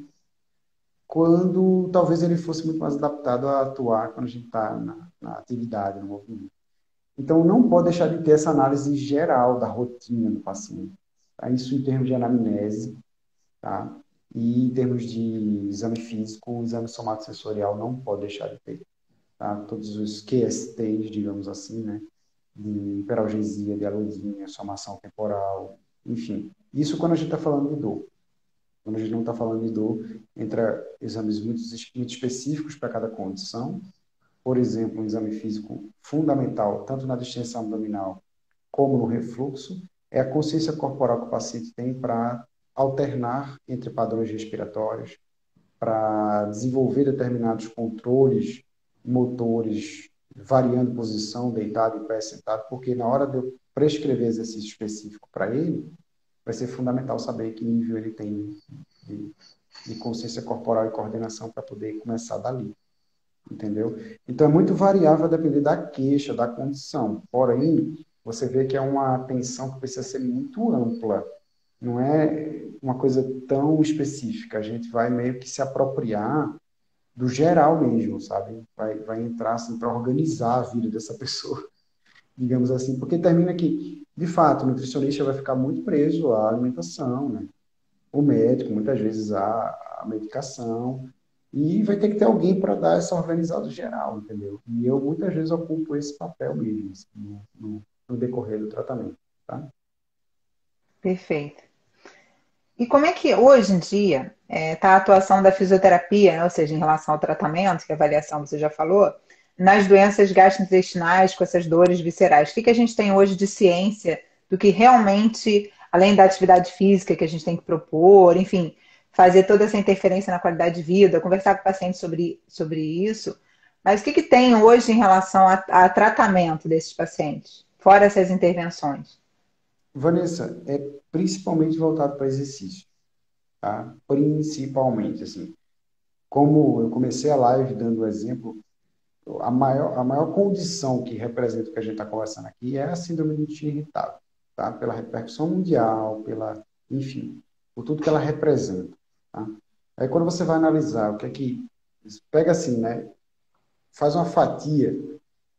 quando talvez ele fosse muito mais adaptado a atuar quando a gente está na atividade, no movimento. Então, não pode deixar de ter essa análise geral da rotina do paciente. Tá? Isso em termos de anamnese, tá? E em termos de exame físico, o exame somatosensorial não pode deixar de ter. Tá? Todos os QSTs, digamos assim, né? De hiperalgesia, de alodínia, somação temporal, enfim. Isso quando a gente está falando de dor. Quando a gente não está falando de dor, entra exames muito específicos para cada condição. Por exemplo, um exame físico fundamental, tanto na distensão abdominal como no refluxo, é a consciência corporal que o paciente tem para alternar entre padrões respiratórios, para desenvolver determinados controles motores, variando posição, deitado, em pé, sentado, porque na hora de eu prescrever exercício específico para ele, vai ser fundamental saber que nível ele tem de, de consciência corporal e coordenação para poder começar dali. Entendeu? Então é muito variável a depender da queixa, da condição. Porém, você vê que é uma atenção que precisa ser muito ampla. Não é uma coisa tão específica. A gente vai meio que se apropriar do geral mesmo, sabe? Vai entrar assim para organizar a vida dessa pessoa, digamos assim, porque termina que, de fato, o nutricionista vai ficar muito preso à alimentação, né? O médico, muitas vezes, à medicação, e vai ter que ter alguém para dar essa organizada geral, entendeu? E eu, muitas vezes, ocupo esse papel mesmo, assim, no decorrer do tratamento, tá? Perfeito. E como é que hoje em dia está a atuação da fisioterapia, né, ou seja, em relação ao tratamento, que a avaliação você já falou, nas doenças gastrointestinais com essas dores viscerais? O que a gente tem hoje de ciência do que realmente, além da atividade física que a gente tem que propor, enfim, fazer toda essa interferência na qualidade de vida, conversar com o paciente sobre isso, mas o que tem hoje em relação a tratamento desses pacientes, fora essas intervenções? Vanessa, é principalmente voltado para exercício, tá? Principalmente, assim. Como eu comecei a live dando o exemplo, a maior condição que representa o que a gente está conversando aqui é a síndrome do intestino irritável, tá? Pela repercussão mundial, enfim, por tudo que ela representa, tá? Aí quando você vai analisar o que é que, pega assim, né? Faz uma fatia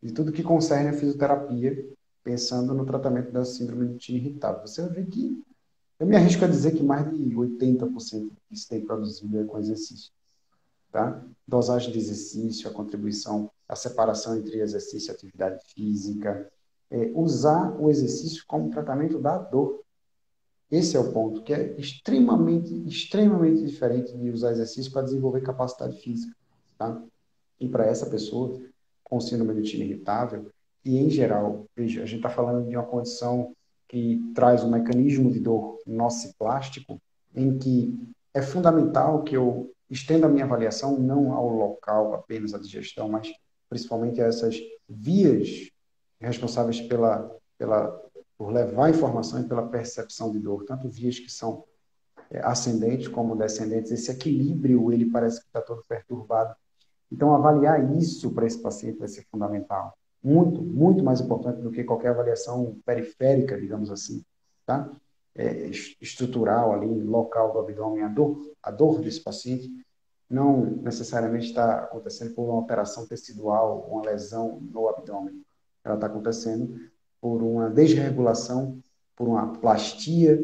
de tudo que concerne a fisioterapia, pensando no tratamento da síndrome do intestino irritável. Você vai ver que, eu me arrisco a dizer que mais de 80% disso tem produzido é com exercício, tá? Dosagem de exercício, a contribuição, a separação entre exercício e atividade física, usar o exercício como tratamento da dor. Esse é o ponto, que é extremamente, extremamente diferente de usar exercício para desenvolver capacidade física, tá? E para essa pessoa com síndrome do intestino irritável, e em geral, veja, a gente está falando de uma condição que traz um mecanismo de dor nociplástico, em que é fundamental que eu estenda a minha avaliação não ao local apenas a digestão, mas principalmente a essas vias responsáveis pela por levar informação e pela percepção de dor, tanto vias que são ascendentes como descendentes, esse equilíbrio, ele parece que está todo perturbado. Então, avaliar isso para esse paciente vai ser fundamental. Muito, muito mais importante do que qualquer avaliação periférica, digamos assim, tá? Estrutural ali, local do abdômen, a dor desse paciente não necessariamente está acontecendo por uma alteração tecidual, uma lesão no abdômen. Ela está acontecendo por uma desregulação, por uma plastia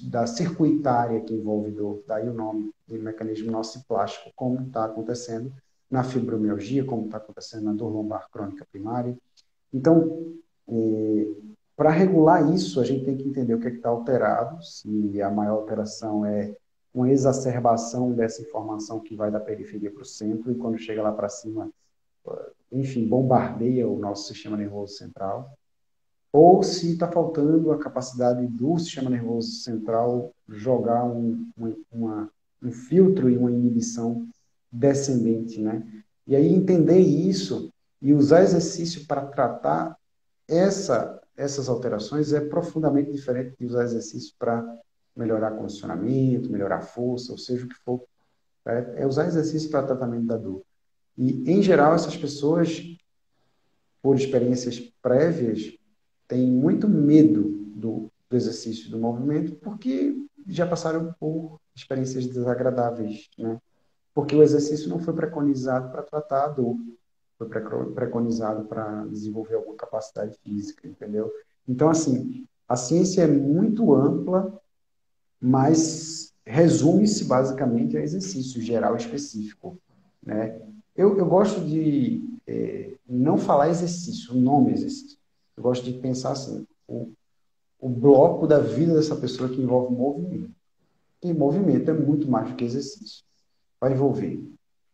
da circuitária que envolve dor, daí o nome de mecanismo nociplástico, como está acontecendo na fibromialgia, como está acontecendo na dor lombar crônica primária. Então, para regular isso, a gente tem que entender o que está alterado, se a maior alteração é uma exacerbação dessa informação que vai da periferia para o centro, e quando chega lá para cima, enfim, bombardeia o nosso sistema nervoso central, ou se está faltando a capacidade do sistema nervoso central jogar um filtro e uma inibição descendente, né? E aí entender isso e usar exercício para tratar essas alterações é profundamente diferente de usar exercício para melhorar condicionamento, melhorar força, ou seja o que for. É usar exercício para tratamento da dor. E, em geral, essas pessoas, por experiências prévias, têm muito medo do exercício, do movimento, porque já passaram por experiências desagradáveis, né? Porque o exercício não foi preconizado para tratar a dor, foi preconizado para desenvolver alguma capacidade física, entendeu? Então, assim, a ciência é muito ampla, mas resume-se basicamente a exercício geral específico, né? Eu gosto de não falar exercício, o nome exercício. Eu gosto de pensar assim, o bloco da vida dessa pessoa que envolve movimento. E movimento é muito mais do que exercício. Vai envolver,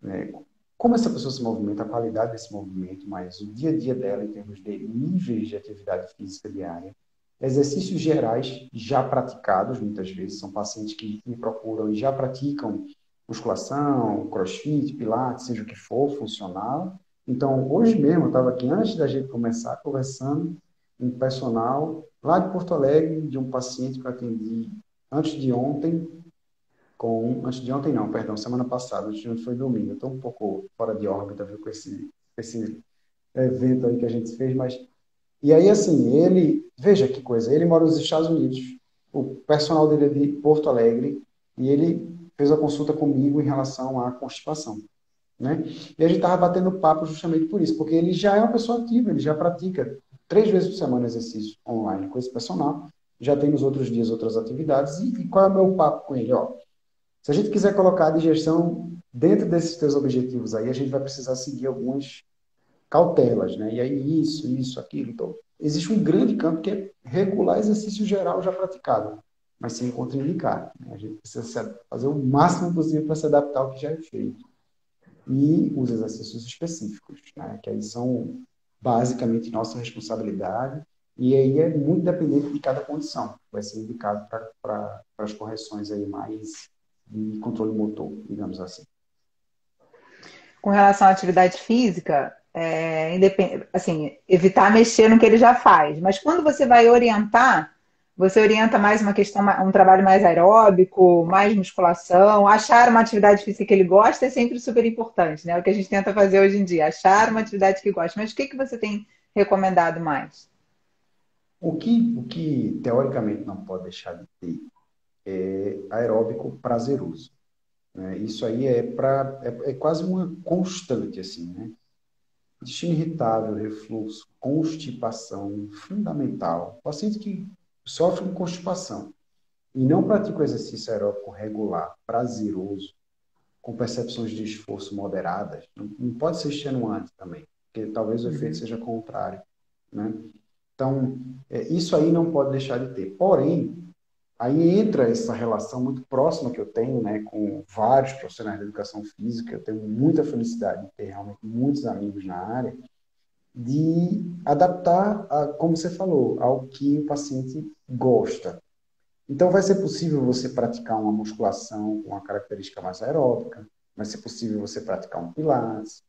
né, como essa pessoa se movimenta, a qualidade desse movimento, mas o dia a dia dela em termos de níveis de atividade física diária, exercícios gerais já praticados, muitas vezes, são pacientes que me procuram e já praticam musculação, crossfit, pilates, seja o que for, funcional. Então, hoje mesmo, eu estava aqui, antes da gente começar, conversando com um personal lá de Porto Alegre, de um paciente que eu atendi antes de ontem, antes de ontem não, perdão, semana passada, antes de ontem foi domingo. Eu estou um pouco fora de órbita, viu, com esse evento aí que a gente fez, mas... E aí, assim, veja que coisa, ele mora nos Estados Unidos, o personal dele é de Porto Alegre, e ele fez a consulta comigo em relação à constipação, né? E a gente estava batendo papo justamente por isso, porque ele já é uma pessoa ativa, ele já pratica 3 vezes por semana exercício online com esse personal, já tem nos outros dias outras atividades, e qual é o meu papo com ele? Ó, se a gente quiser colocar a digestão dentro desses teus objetivos aí, a gente vai precisar seguir algumas cautelas, né? E aí aquilo. Então, existe um grande campo que é regular exercício geral já praticado, mas sem contraindicar, né? A gente precisa fazer o máximo possível para se adaptar ao que já é feito. E os exercícios específicos, né? Que aí são basicamente nossa responsabilidade, e aí é muito dependente de cada condição. Vai ser indicado para as correções aí mais de controle motor, digamos assim. Com relação à atividade física, assim, evitar mexer no que ele já faz. Mas quando você vai orientar, você orienta mais uma questão, um trabalho mais aeróbico, mais musculação. Achar uma atividade física que ele gosta é sempre super importante, né? O que a gente tenta fazer hoje em dia, achar uma atividade que gosta. Mas o que você tem recomendado mais? O que teoricamente não pode deixar de ter é aeróbico prazeroso, né? Isso aí é quase uma constante, assim, né? Intestino irritável, refluxo, constipação, fundamental. Paciente que sofre com constipação e não pratica o exercício aeróbico regular, prazeroso, com percepções de esforço moderadas, não pode ser extenuante também, porque talvez o efeito seja contrário, né? Então, isso aí não pode deixar de ter. Porém, aí entra essa relação muito próxima que eu tenho, né, com vários profissionais de educação física. Eu tenho muita felicidade de ter realmente muitos amigos na área, de adaptar, como você falou, ao que o paciente gosta. Então, vai ser possível você praticar uma musculação com uma característica mais aeróbica, vai ser possível você praticar um pilates.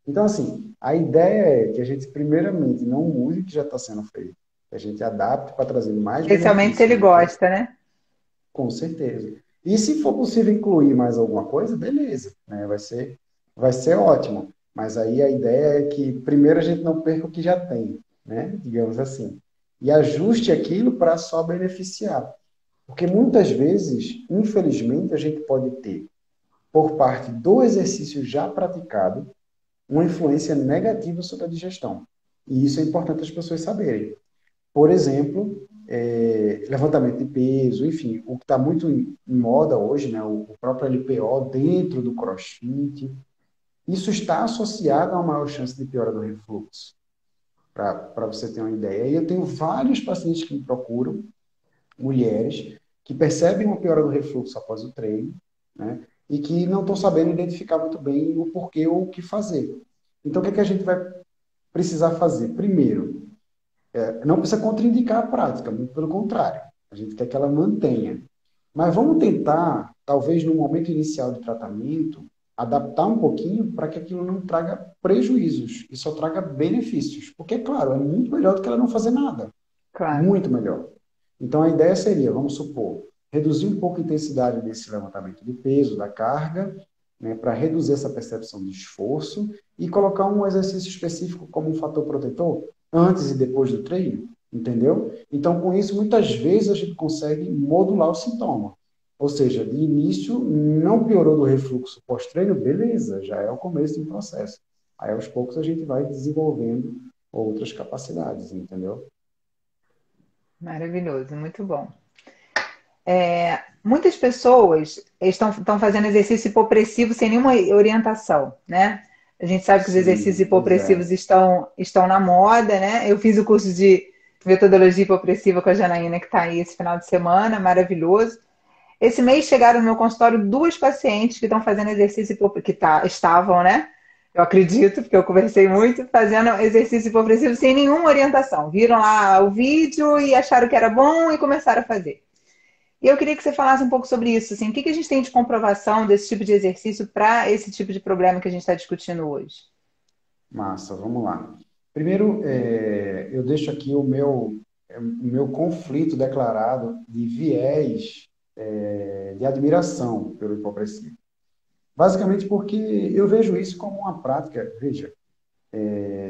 Então, assim, a ideia é que a gente, primeiramente, não mude o que já está sendo feito. Que a gente adapte para trazer mais Especialmente se ele benefícios, entendeu? gosta, né? Com certeza. E se for possível incluir mais alguma coisa, beleza, né? Vai ser ótimo. Mas aí a ideia é que primeiro a gente não perca o que já tem, né? Digamos assim. E ajuste aquilo para só beneficiar. Porque muitas vezes, infelizmente, a gente pode ter, por parte do exercício já praticado, uma influência negativa sobre a digestão. E isso é importante as pessoas saberem. Por exemplo, levantamento de peso, enfim, o que está muito em moda hoje, né, o próprio LPO dentro do CrossFit, isso está associado a uma maior chance de piora do refluxo, para você ter uma ideia. E eu tenho vários pacientes que me procuram, mulheres, que percebem uma piora do refluxo após o treino, né, e que não estão sabendo identificar muito bem o porquê ou o que fazer. Então, o que é que a gente vai precisar fazer? Primeiro, não precisa contraindicar a prática, muito pelo contrário. A gente quer que ela mantenha. Mas vamos tentar, talvez no momento inicial de tratamento, adaptar um pouquinho para que aquilo não traga prejuízos e só traga benefícios. Porque, claro, é muito melhor do que ela não fazer nada. Claro. Muito melhor. Então, a ideia seria, vamos supor, reduzir um pouco a intensidade desse levantamento de peso, da carga, né, para reduzir essa percepção de esforço e colocar um exercício específico como um fator protetor antes e depois do treino, entendeu? Então, com isso, muitas vezes a gente consegue modular o sintoma. Ou seja, de início, não piorou do refluxo pós-treino, beleza, já é o começo de um processo. Aí, aos poucos, a gente vai desenvolvendo outras capacidades, entendeu? Maravilhoso, muito bom. Muitas pessoas estão fazendo exercício hipopressivo sem nenhuma orientação, né? A gente sabe que os exercícios Sim, pois hipopressivos é. estão na moda, né? Eu fiz o curso de metodologia hipopressiva com a Janaína, que está aí esse final de semana, maravilhoso. Esse mês chegaram no meu consultório duas pacientes que estão fazendo exercício estavam, né? Eu acredito, porque eu conversei muito, fazendo exercício hipopressivo sem nenhuma orientação. Viram lá o vídeo e acharam que era bom e começaram a fazer. E eu queria que você falasse um pouco sobre isso. Assim, o que que a gente tem de comprovação desse tipo de exercício para esse tipo de problema que a gente está discutindo hoje? Massa, vamos lá. Primeiro, eu deixo aqui o meu conflito declarado de viés, de admiração pelo hipopressivo. Basicamente porque eu vejo isso como uma prática. Veja,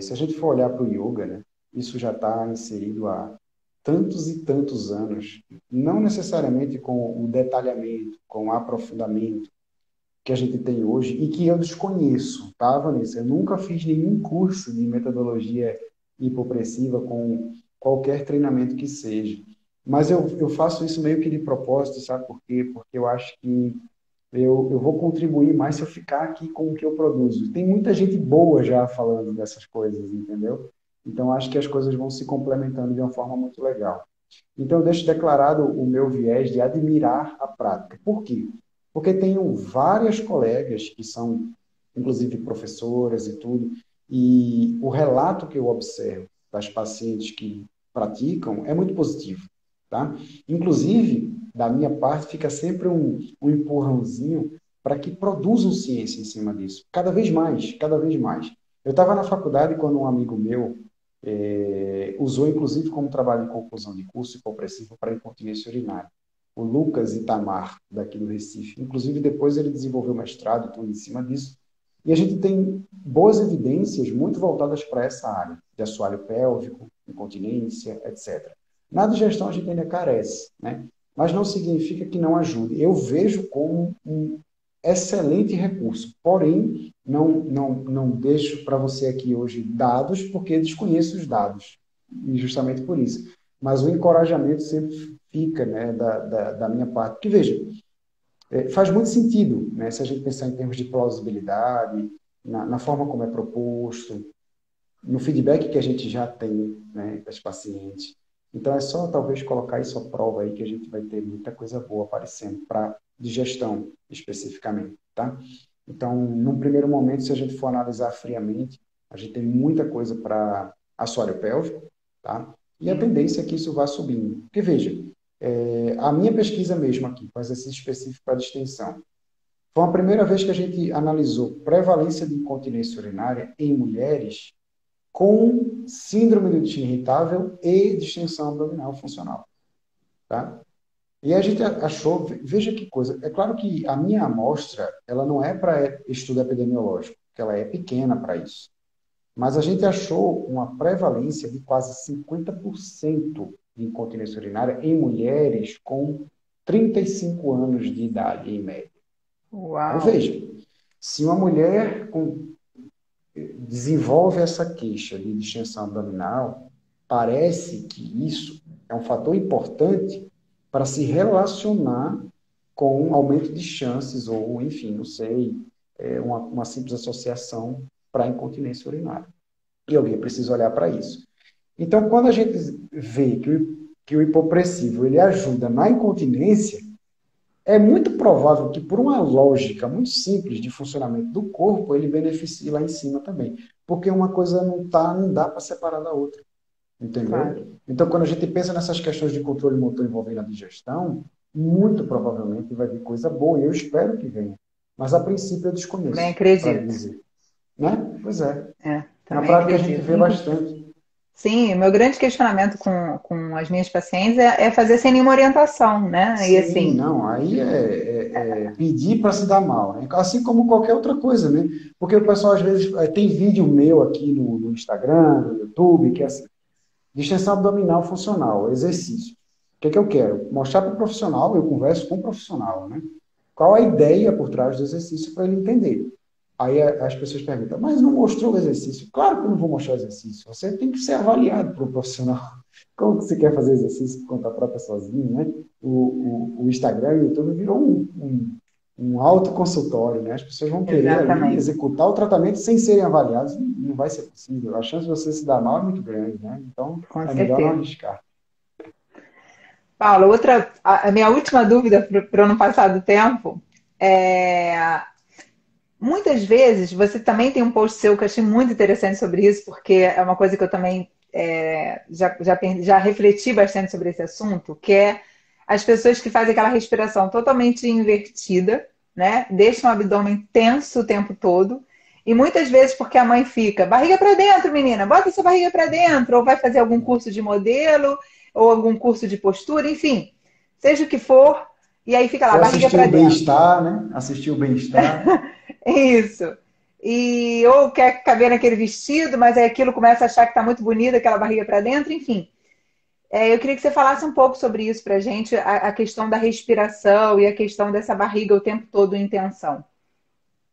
se a gente for olhar para o yoga, né, isso já está inserido há tantos e tantos anos, não necessariamente com o detalhamento, com o aprofundamento que a gente tem hoje e que eu desconheço, tá, Vanessa? Eu nunca fiz nenhum curso de metodologia hipopressiva com qualquer treinamento que seja. Mas eu faço isso meio que de propósito, sabe por quê? Porque eu acho que eu vou contribuir mais se eu ficar aqui com o que eu produzo. Tem muita gente boa já falando dessas coisas, entendeu? Então, acho que as coisas vão se complementando de uma forma muito legal. Então, eu deixo declarado o meu viés de admirar a prática. Por quê? Porque tenho várias colegas que são, inclusive, professoras e tudo, e o relato que eu observo das pacientes que praticam é muito positivo, tá? Inclusive, da minha parte, fica sempre um empurrãozinho para que produzam ciência em cima disso. Cada vez mais, cada vez mais. Eu estava na faculdade quando um amigo meu usou inclusive como trabalho de conclusão de curso hipopressivo para incontinência urinária. O Lucas Itamar, daqui do Recife. Inclusive, depois ele desenvolveu mestrado, tudo em cima disso. E a gente tem boas evidências muito voltadas para essa área, de assoalho pélvico, incontinência, etc. Na digestão a gente ainda carece, né? Mas não significa que não ajude. Eu vejo como um excelente recurso, porém, não deixo para você aqui hoje dados, porque desconheço os dados, e justamente por isso. Mas o encorajamento sempre fica, né, da minha parte. Porque, veja, faz muito sentido, né, se a gente pensar em termos de plausibilidade, na forma como é proposto, no feedback que a gente já tem, né, das pacientes. Então, é só talvez colocar isso à prova aí que a gente vai ter muita coisa boa aparecendo para digestão, especificamente, tá? Então, num primeiro momento, se a gente for analisar friamente, a gente tem muita coisa para assoalho pélvico, tá? E a Sim. tendência é que isso vá subindo. Porque, veja, a minha pesquisa mesmo aqui, com exercício específico para distensão, foi a primeira vez que a gente analisou prevalência de incontinência urinária em mulheres com síndrome do intestino irritável e distensão abdominal funcional, tá? E a gente achou, veja que coisa, é claro que a minha amostra, ela não é para estudo epidemiológico, porque ela é pequena para isso. Mas a gente achou uma prevalência de quase 50% de incontinência urinária em mulheres com 35 anos de idade, em média. Então, Uau! veja, se uma mulher desenvolve essa queixa de distensão abdominal, parece que isso é um fator importante para se relacionar com um aumento de chances, ou, enfim, não sei, uma simples associação para a incontinência urinária. E alguém precisa olhar para isso. Então, quando a gente vê que o hipopressivo ele ajuda na incontinência, é muito provável que, por uma lógica muito simples de funcionamento do corpo, ele beneficie lá em cima também. Porque uma coisa não dá para separar da outra. Claro. Entendeu? Então, quando a gente pensa nessas questões de controle motor envolvendo a digestão, muito provavelmente vai vir coisa boa, e eu espero que venha. Mas, a princípio, eu Também desconheço, para acredito. dizer. Né? Pois é. Na Também prática, a gente acredito. vê bastante. Sim, o meu grande questionamento com as minhas pacientes é fazer sem nenhuma orientação, né? E Sim, assim, não, aí é pedir para se dar mal, né? Assim como qualquer outra coisa, né? Porque o pessoal, às vezes, tem vídeo meu aqui no Instagram, no YouTube, que é assim, distensão abdominal funcional, exercício. O que é que eu quero? Mostrar para o profissional, eu converso com o profissional, né? Qual a ideia por trás do exercício para ele entender. Aí as pessoas perguntam, mas não mostrou o exercício? Claro que eu não vou mostrar o exercício. Você tem que ser avaliado por um profissional. Como que você quer fazer exercício por conta própria sozinho, né? O Instagram e o YouTube virou um autoconsultório, né? As pessoas vão querer ali exatamente, executar o tratamento sem serem avaliadas. Não vai ser possível. A chance de você se dar mal é muito grande, né? Então, com é melhor não certeza. arriscar. Paulo, a minha última dúvida para eu não passar do tempo é muitas vezes você também tem um post seu que eu achei muito interessante sobre isso, porque é uma coisa que eu também já refleti bastante sobre esse assunto, que é as pessoas que fazem aquela respiração totalmente invertida, né? Deixam o abdômen tenso o tempo todo. E muitas vezes porque a mãe fica, barriga para dentro, menina, bota essa barriga para dentro, ou vai fazer algum curso de modelo, ou algum curso de postura, enfim, seja o que for, e aí fica lá, Ou barriga assistir para o dentro. bem-estar, né? Assistir o bem-estar. Isso. E ou quer caber naquele vestido, mas aí aquilo começa a achar que está muito bonita, aquela barriga para dentro, enfim. Eu queria que você falasse um pouco sobre isso para a gente, a questão da respiração e a questão dessa barriga o tempo todo em tensão.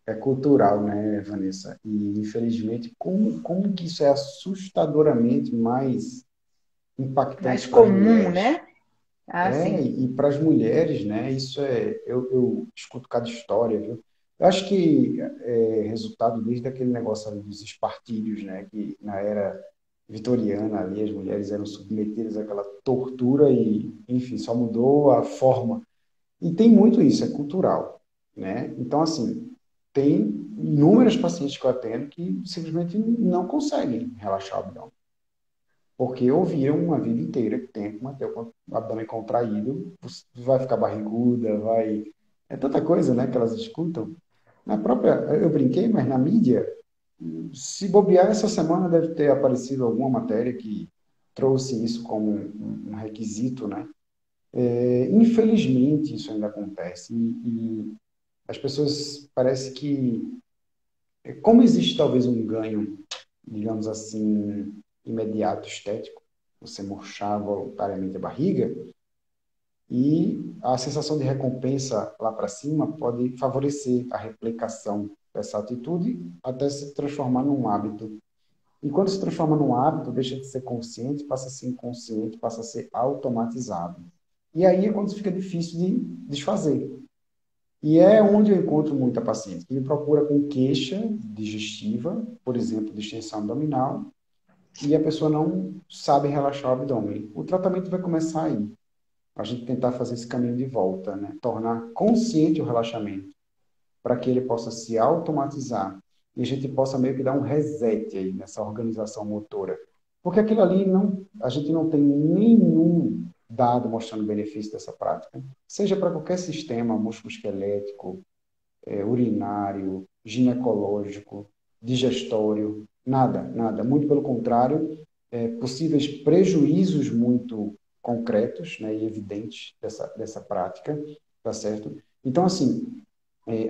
É cultural, né, Vanessa? E, infelizmente, como que isso é assustadoramente mais Mais impactante para as comum, mulheres? né? Ah, sim. E para as mulheres, né, isso eu escuto cada história, viu? Eu acho que é resultado desde aquele negócio ali dos espartilhos, né, que na era vitoriana ali as mulheres eram submetidas àquela tortura e, enfim, só mudou a forma. E tem muito isso, é cultural, né? Então, assim, tem inúmeras pacientes que eu atendo que simplesmente não conseguem relaxar o abdômen. Porque ouviram uma vida inteira que tem que manter o abdômen contraído, vai ficar barriguda, vai. É tanta coisa, né, que elas escutam. Na própria. Eu brinquei, mas na mídia, se bobear, essa semana deve ter aparecido alguma matéria que trouxe isso como um requisito, né? Infelizmente, isso ainda acontece. E as pessoas parece que, como existe talvez um ganho, digamos assim, imediato estético, você murchar voluntariamente a barriga, e a sensação de recompensa lá para cima pode favorecer a replicação dessa atitude até se transformar num hábito. E quando se transforma num hábito, deixa de ser consciente, passa a ser inconsciente, passa a ser automatizado. E aí é quando fica difícil de desfazer. E é onde eu encontro muita paciente que me procura com queixa digestiva, por exemplo, distensão abdominal, e a pessoa não sabe relaxar o abdômen. O tratamento vai começar aí. A gente tentar fazer esse caminho de volta, né? Tornar consciente o relaxamento, para que ele possa se automatizar e a gente possa meio que dar um reset aí nessa organização motora. Porque aquilo ali não, a gente não tem nenhum dado mostrando o benefício dessa prática, seja para qualquer sistema musculoesquelético, urinário, ginecológico, digestório. Nada, nada. Muito pelo contrário, possíveis prejuízos muito concretos, né, e evidentes dessa prática, tá certo? Então, assim,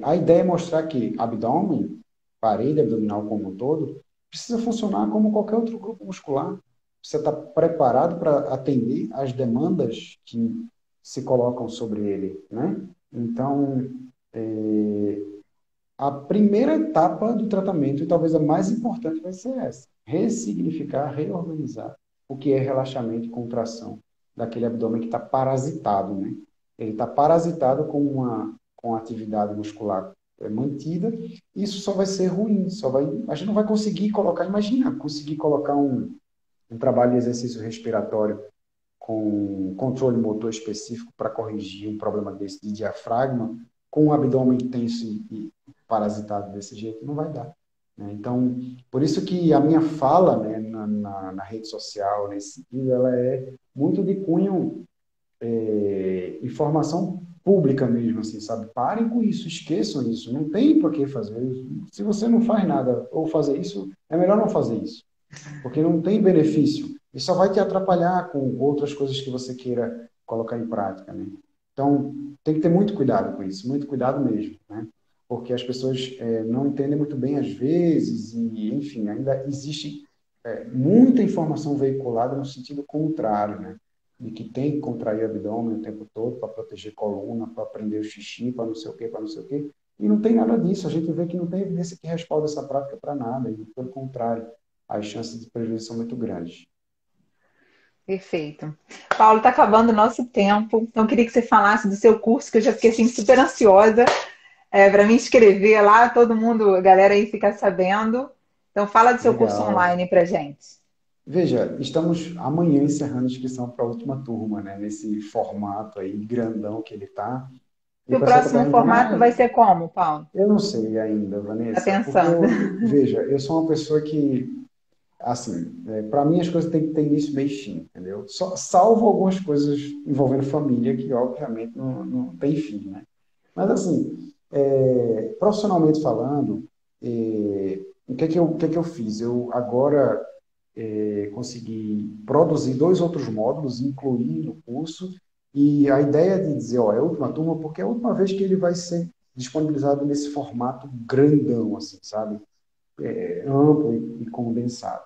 a ideia é mostrar que abdômen, parede abdominal como um todo, precisa funcionar como qualquer outro grupo muscular. Você está preparado para atender às demandas que se colocam sobre ele, né? Então, é, a primeira etapa do tratamento, e talvez a mais importante, vai ser essa: ressignificar, reorganizar o que é relaxamento e contração daquele abdômen que está parasitado, né? Ele está parasitado com a atividade muscular mantida, e isso só vai ser ruim, a gente não vai conseguir colocar, imagina, conseguir colocar um trabalho de exercício respiratório com controle motor específico para corrigir um problema desse de diafragma, com o abdômen tenso e parasitado desse jeito, não vai dar. Né? Então, por isso que a minha fala, né, na rede social, nesse sentido, ela é muito de cunho informação pública mesmo, assim, sabe? Parem com isso, esqueçam isso, não tem por que fazer isso. Se você não faz nada ou fazer isso, é melhor não fazer isso, porque não tem benefício e só vai te atrapalhar com outras coisas que você queira colocar em prática, né? Então, tem que ter muito cuidado com isso, muito cuidado mesmo, né? Porque as pessoas não entendem muito bem às vezes e, enfim, ainda existe muita informação veiculada no sentido contrário, né? De que tem que contrair o abdômen o tempo todo para proteger coluna, para prender o xixi, para não sei o quê, para não sei o quê. E não tem nada disso. A gente vê que não tem evidência que respalda essa prática para nada. E, pelo contrário, as chances de prejuízo são muito grandes. Perfeito. Paulo, está acabando o nosso tempo, então eu queria que você falasse do seu curso, que eu já fiquei assim, super ansiosa para me inscrever lá, todo mundo, a galera aí ficar sabendo. Então fala do seu curso Legal. online para gente. Veja, estamos amanhã encerrando a inscrição para a última turma, né? Nesse formato aí grandão que ele tá. E E o o pessoal está próximo perguntando, formato vai ser como, Paulo? eu não sei ainda, Tá Vanessa, porque pensando? veja, eu sou uma pessoa que, assim, para mim as coisas têm que ter início, meio e fim, entendeu? Salvo algumas coisas envolvendo família, que obviamente não tem fim, né? Mas, assim, profissionalmente falando, o que é que eu fiz? Eu agora consegui produzir dois outros módulos, incluir no curso, e a ideia de dizer, ó, é a última turma, porque é a última vez que ele vai ser disponibilizado nesse formato grandão, assim, sabe? Amplo e condensado.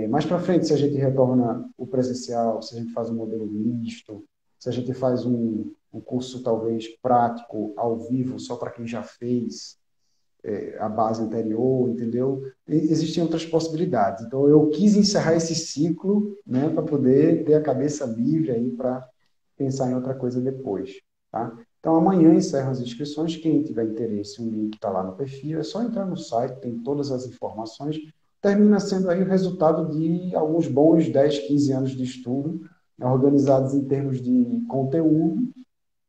Mais para frente, se a gente retorna o presencial, se a gente faz um modelo misto, se a gente faz um curso talvez prático, ao vivo, só para quem já fez a base anterior, entendeu? Existem outras possibilidades. Então, eu quis encerrar esse ciclo, né, para poder ter a cabeça livre aí para pensar em outra coisa depois, tá? Então, amanhã encerram as inscrições. Quem tiver interesse, o link está lá no perfil. É só entrar no site, tem todas as informações. Termina sendo aí o resultado de alguns bons 10, 15 anos de estudo, né, organizados em termos de conteúdo,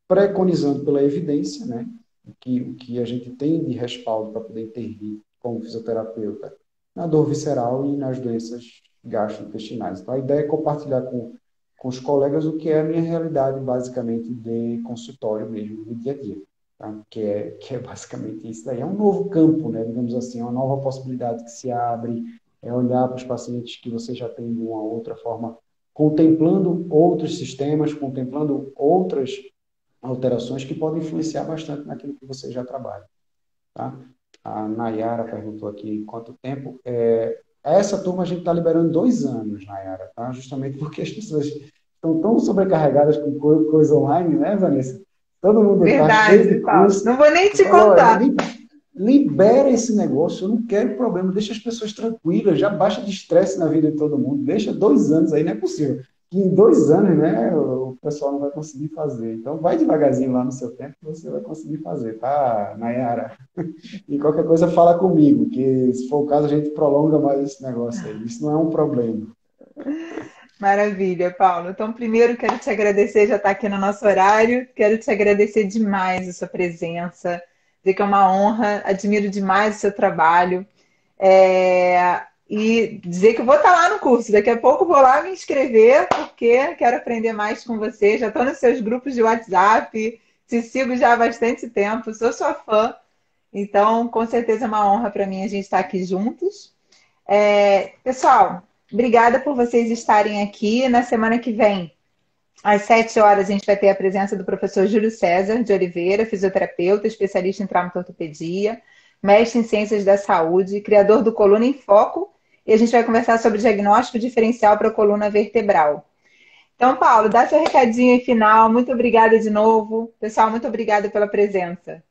preconizando pela evidência, né? O que a gente tem de respaldo para poder intervir como fisioterapeuta na dor visceral e nas doenças gastrointestinais. Então, a ideia é compartilhar com os colegas o que é a minha realidade, basicamente, de consultório mesmo, do dia a dia. Tá? Que é basicamente isso daí. É um novo campo, né? Digamos assim, é uma nova possibilidade que se abre, é olhar para os pacientes que você já tem de uma outra forma, contemplando outros sistemas, contemplando outras alterações que podem influenciar bastante naquilo que você já trabalha, tá? A Nayara perguntou aqui quanto tempo. Essa turma a gente está liberando 2 anos, Nayara, tá? Justamente porque as pessoas estão tão sobrecarregadas com coisa online, né, Vanessa? Todo mundo está cheio de Verdade, Paulo. curso. Não vou nem Eu te falo, olha, contar. libera esse negócio, eu não quero problema, deixa as pessoas tranquilas, já baixa de estresse na vida de todo mundo, deixa 2 anos aí, não é possível. Que em 2 anos, né, o pessoal não vai conseguir fazer. Então, vai devagarzinho lá no seu tempo que você vai conseguir fazer, tá, Nayara? E qualquer coisa, fala comigo, que se for o caso, a gente prolonga mais esse negócio aí. Isso não é um problema. Maravilha, Paulo. Então, primeiro, quero te agradecer, já está aqui no nosso horário. Quero te agradecer demais a sua presença, dizer que é uma honra, admiro demais o seu trabalho. E dizer que eu vou estar lá no curso. Daqui a pouco eu vou lá me inscrever, porque quero aprender mais com você. Já estou nos seus grupos de WhatsApp, te sigo já há bastante tempo, sou sua fã. Então, com certeza é uma honra para mim a gente estar aqui juntos. Pessoal, obrigada por vocês estarem aqui. Na semana que vem, às 7 horas, a gente vai ter a presença do professor Júlio César de Oliveira, fisioterapeuta, especialista em traumatortopedia, mestre em ciências da saúde, criador do Coluna em Foco, e a gente vai conversar sobre diagnóstico diferencial para a coluna vertebral. Então, Paulo, dá seu recadinho aí final. Muito obrigada de novo. Pessoal, muito obrigada pela presença.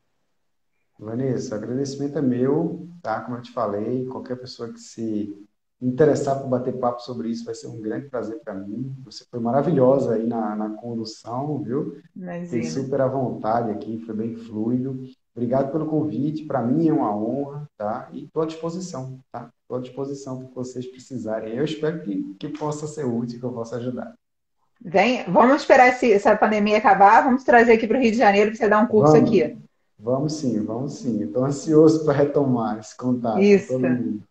Vanessa, o agradecimento é meu, tá? Como eu te falei, qualquer pessoa que se interessar por bater papo sobre isso vai ser um grande prazer para mim. Você foi maravilhosa aí na condução, viu? Fiquei Imagina. super à vontade aqui, foi bem fluido. Obrigado pelo convite, para mim é uma honra, tá? E estou à disposição, tá? Estou à disposição para o que vocês precisarem. Eu espero que possa ser útil, que eu possa ajudar. Vamos esperar essa pandemia acabar. Vamos trazer aqui para o Rio de Janeiro para você dar um curso aqui. Vamos, vamos sim, vamos sim. Estou ansioso para retomar esse contato com Isso. todo mundo.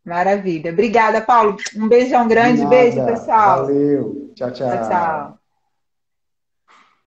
Maravilha. Obrigada, Paulo. Um beijão De grande. Beijo, nada. pessoal. Valeu. Tchau, Tchau, tchau. tchau.